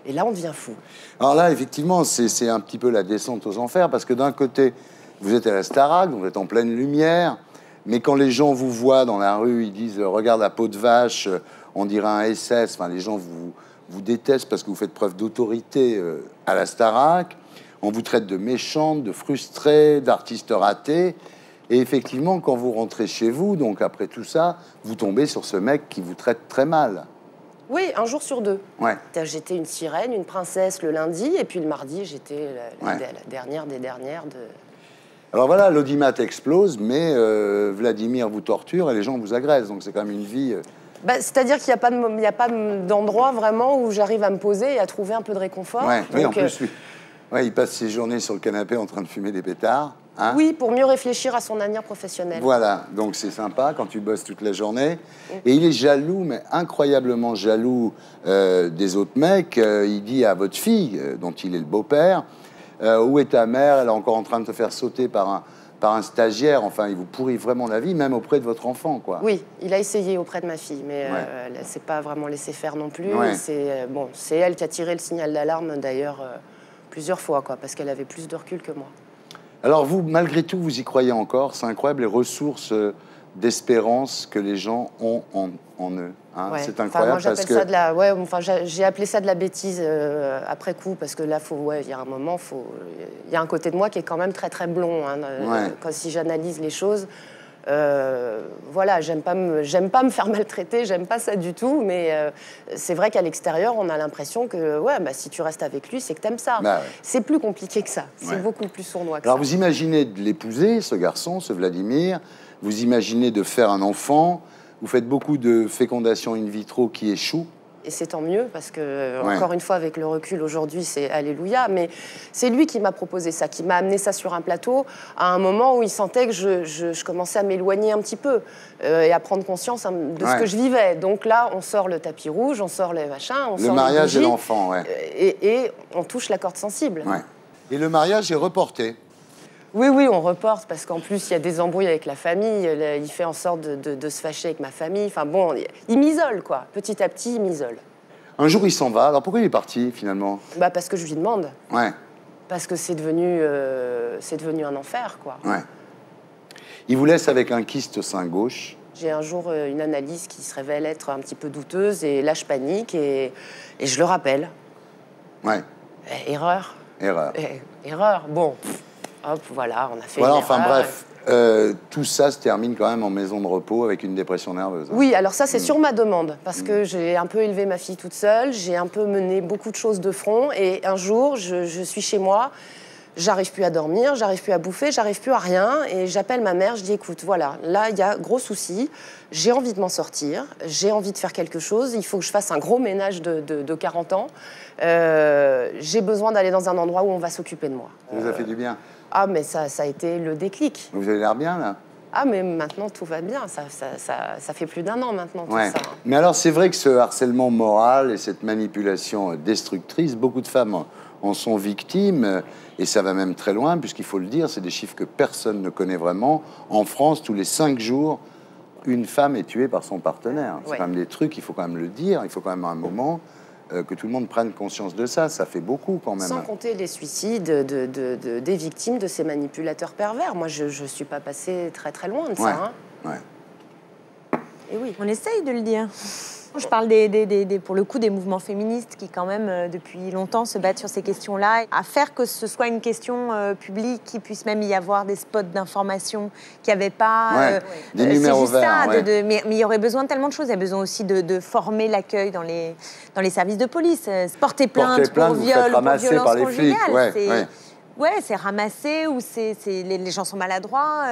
Et là, on devient fou. Alors là, effectivement, c'est un petit peu la descente aux enfers, parce que d'un côté, vous êtes à la Starac, vous êtes en pleine lumière, mais quand les gens vous voient dans la rue, ils disent « Regarde la peau de vache, on dirait un SS », enfin, les gens vous détestent parce que vous faites preuve d'autorité à la Starac, on vous traite de méchante, de frustrée, d'artiste raté, et effectivement, quand vous rentrez chez vous, donc après tout ça, vous tombez sur ce mec qui vous traite très mal. Oui, un jour sur 2. Ouais. J'étais une sirène, une princesse le lundi, et puis le mardi, j'étais la dernière des dernières de... Alors voilà, l'audimat explose, mais Vladimir vous torture et les gens vous agressent. Donc c'est quand même une vie... Bah, c'est-à-dire qu'il n'y a pas d'endroit vraiment où j'arrive à me poser et à trouver un peu de réconfort. Ouais, donc, oui, en plus, oui. Ouais, il passe ses journées sur le canapé en train de fumer des pétards. Hein. Oui, pour mieux réfléchir à son avenir professionnel. Voilà, donc c'est sympa quand tu bosses toute la journée. Et il est jaloux, mais incroyablement jaloux des autres mecs. Il dit à votre fille, dont il est le beau-père, où est ta mère? Elle est encore en train de te faire sauter par un stagiaire. Enfin, il vous pourrit vraiment la vie, même auprès de votre enfant, quoi. Oui, il a essayé auprès de ma fille, mais elle ne s'est pas vraiment laissé faire non plus. Ouais. C'est elle qui a tiré le signal d'alarme, d'ailleurs, plusieurs fois, quoi, parce qu'elle avait plus de recul que moi. Alors vous, malgré tout, vous y croyez encore. C'est incroyable les ressources d'espérance que les gens ont en eux. Hein. Ouais. C'est incroyable moi, parce que... ça de la... j'ai appelé ça de la bêtise après coup, parce que là, il y a un moment, il y a un côté de moi qui est quand même très très blond. Hein, si j'analyse les choses, voilà, j'aime pas me faire maltraiter, j'aime pas ça du tout, mais c'est vrai qu'à l'extérieur, on a l'impression que si tu restes avec lui, c'est que t'aimes ça. C'est plus compliqué que ça, c'est beaucoup plus sournois que ça. Alors vous imaginez de l'épouser, ce garçon, ce Vladimir, vous imaginez de faire un enfant, vous faites beaucoup de fécondation in vitro qui échouent. Et c'est tant mieux, parce que, encore une fois, avec le recul aujourd'hui, c'est alléluia. Mais c'est lui qui m'a proposé ça, qui m'a amené ça sur un plateau à un moment où il sentait que je commençais à m'éloigner un petit peu et à prendre conscience de ce que je vivais. Donc là, on sort le tapis rouge, on sort les machins, on sort le mariage et l'enfant, et on touche la corde sensible. Ouais. Et le mariage est reporté. Oui, on reporte, parce qu'en plus, il y a des embrouilles avec la famille. Il fait en sorte de se fâcher avec ma famille. Enfin bon, il m'isole, quoi. Petit à petit, il m'isole. Un jour, il s'en va. Alors pourquoi il est parti, finalement? Parce que je lui demande. Ouais. Parce que c'est devenu un enfer, quoi. Ouais. Il vous laisse avec un kyste au sein gauche. J'ai un jour une analyse qui se révèle être un petit peu douteuse, et là, je panique, et je le rappelle. Ouais. Erreur. Erreur. Bon... Hop, voilà, on a fait une erreur. Enfin bref, tout ça se termine quand même en maison de repos avec une dépression nerveuse. Hein. Oui, alors ça, c'est sur ma demande, parce que j'ai un peu élevé ma fille toute seule, j'ai un peu mené beaucoup de choses de front, et un jour, je suis chez moi, j'arrive plus à dormir, j'arrive plus à bouffer, j'arrive plus à rien, et j'appelle ma mère, je dis, écoute, voilà, là, il y a gros souci, j'ai envie de m'en sortir, j'ai envie de faire quelque chose, il faut que je fasse un gros ménage de 40 ans, j'ai besoin d'aller dans un endroit où on va s'occuper de moi. Ça vous a fait du bien? Ah, mais ça a été le déclic. Vous avez l'air bien, là? Ah, mais maintenant, tout va bien. Ça fait plus d'1 an, maintenant, tout ça. Mais alors, c'est vrai que ce harcèlement moral et cette manipulation destructrice, beaucoup de femmes en sont victimes, et ça va même très loin, puisqu'il faut le dire, c'est des chiffres que personne ne connaît vraiment. En France, tous les 5 jours, une femme est tuée par son partenaire. C'est quand même des trucs, il faut quand même le dire, il faut quand même à un moment... que tout le monde prenne conscience de ça, ça fait beaucoup quand même. Sans compter les suicides des victimes de ces manipulateurs pervers. Moi, je ne suis pas passée très très loin de ça. Hein. Et oui. On essaye de le dire. Je parle pour le coup des mouvements féministes qui quand même depuis longtemps se battent sur ces questions-là. À faire que ce soit une question publique, qu'il puisse même y avoir des spots d'information qu'il n'y avait pas. Des numéros verts. Mais il y aurait besoin de tellement de choses. Il y a besoin aussi de former l'accueil dans les services de police. Porter plainte pour viol ou pour violence conjugale. Ouais, c'est ramassé ou les gens sont maladroits.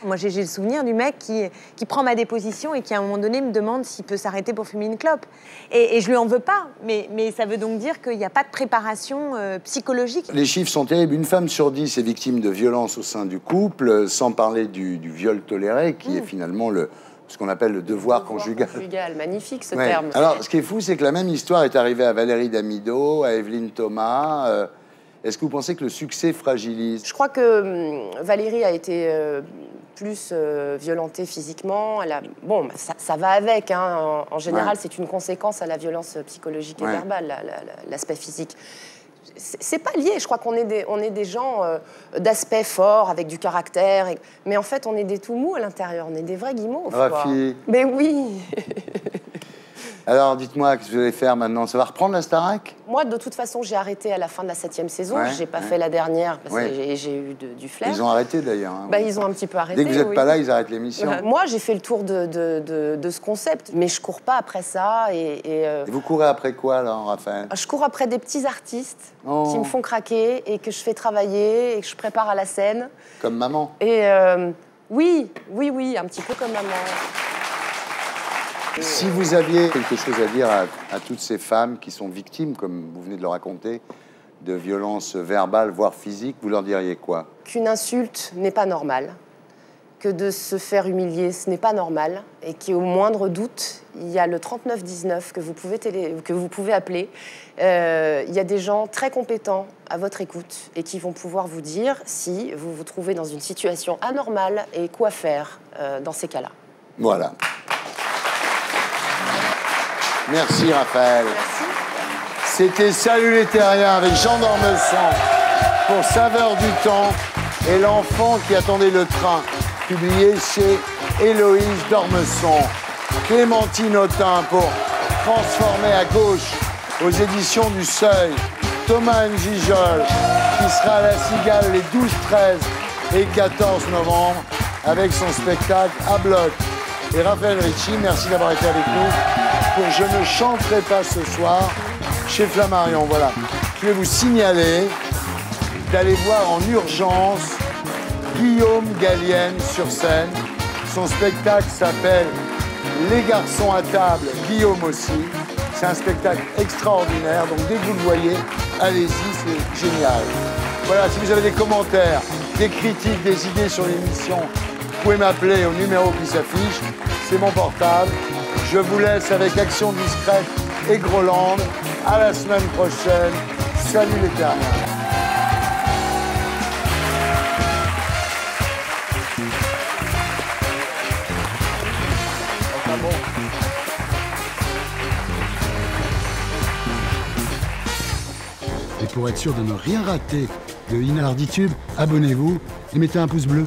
Moi, j'ai le souvenir du mec qui prend ma déposition et qui, à un moment donné, me demande s'il peut s'arrêter pour fumer une clope. Et je lui en veux pas, mais ça veut donc dire qu'il n'y a pas de préparation psychologique. Les chiffres sont terribles. Une femme sur 10 est victime de violences au sein du couple, sans parler du viol toléré, qui est finalement ce qu'on appelle le devoir conjugal. Magnifique ce terme. Alors, ce qui est fou, c'est que la même histoire est arrivée à Valérie Damido, à Evelyne Thomas... Est-ce que vous pensez que le succès fragilise? Je crois que Valérie a été plus violentée physiquement. Ça va avec. Hein. En général, c'est une conséquence à la violence psychologique et verbale, l'aspect physique. C'est pas lié. Je crois qu'on est des gens d'aspect fort, avec du caractère. Mais en fait, on est des tout mous à l'intérieur. On est des vrais guimauves. Rafi. Mais oui. Alors, dites-moi, qu'est-ce que vous allez faire maintenant? Ça va reprendre la Starac? Moi, de toute façon, j'ai arrêté à la fin de la 7e saison. Ouais, j'ai pas fait la dernière parce Ouais. que j'ai eu du flair. Ils ont arrêté, d'ailleurs. Hein. Bah, ils ont un petit peu arrêté. Dès que vous n'êtes oui. pas là, ils arrêtent l'émission. Moi, j'ai fait le tour de ce concept, mais je cours pas après ça. Et vous courez après quoi, alors, Raphaël? Je cours après des petits artistes Oh. qui me font craquer et que je fais travailler et que je prépare à la scène. Comme maman? Et oui, un petit peu comme maman. Si vous aviez quelque chose à dire à toutes ces femmes qui sont victimes, comme vous venez de le raconter, de violences verbales, voire physiques, vous leur diriez quoi? Qu'une insulte n'est pas normale, que de se faire humilier, ce n'est pas normal, et qu'au moindre doute, il y a le 3919 que vous pouvez appeler. Il y a des gens très compétents à votre écoute et qui vont pouvoir vous dire si vous vous trouvez dans une situation anormale et quoi faire dans ces cas-là. Voilà. Merci, Raphaël. Merci. C'était Salut les Terriens avec Jean d'Ormesson pour Saveur du temps et l'enfant qui attendait le train, publié chez Héloïse d'Ormesson. Clémentine Autain pour Transformer à gauche aux éditions du Seuil. Thomas Njijol qui sera à la Cigale les 12, 13 et 14 novembre avec son spectacle À bloc. Et Raphaël Ricci, merci d'avoir été avec nous pour Je ne chanterai pas ce soir chez Flammarion. Voilà. Je vais vous signaler d'aller voir en urgence Guillaume Gallienne sur scène. Son spectacle s'appelle Les garçons à table, Guillaume aussi. C'est un spectacle extraordinaire, donc dès que vous le voyez, allez-y, c'est génial. Voilà, si vous avez des commentaires, des critiques, des idées sur l'émission, vous pouvez m'appeler au numéro qui s'affiche, c'est mon portable. Je vous laisse avec Action discrète et Groland. À la semaine prochaine. Salut les Terriens. Et pour être sûr de ne rien rater de Inarditube, abonnez-vous et mettez un pouce bleu.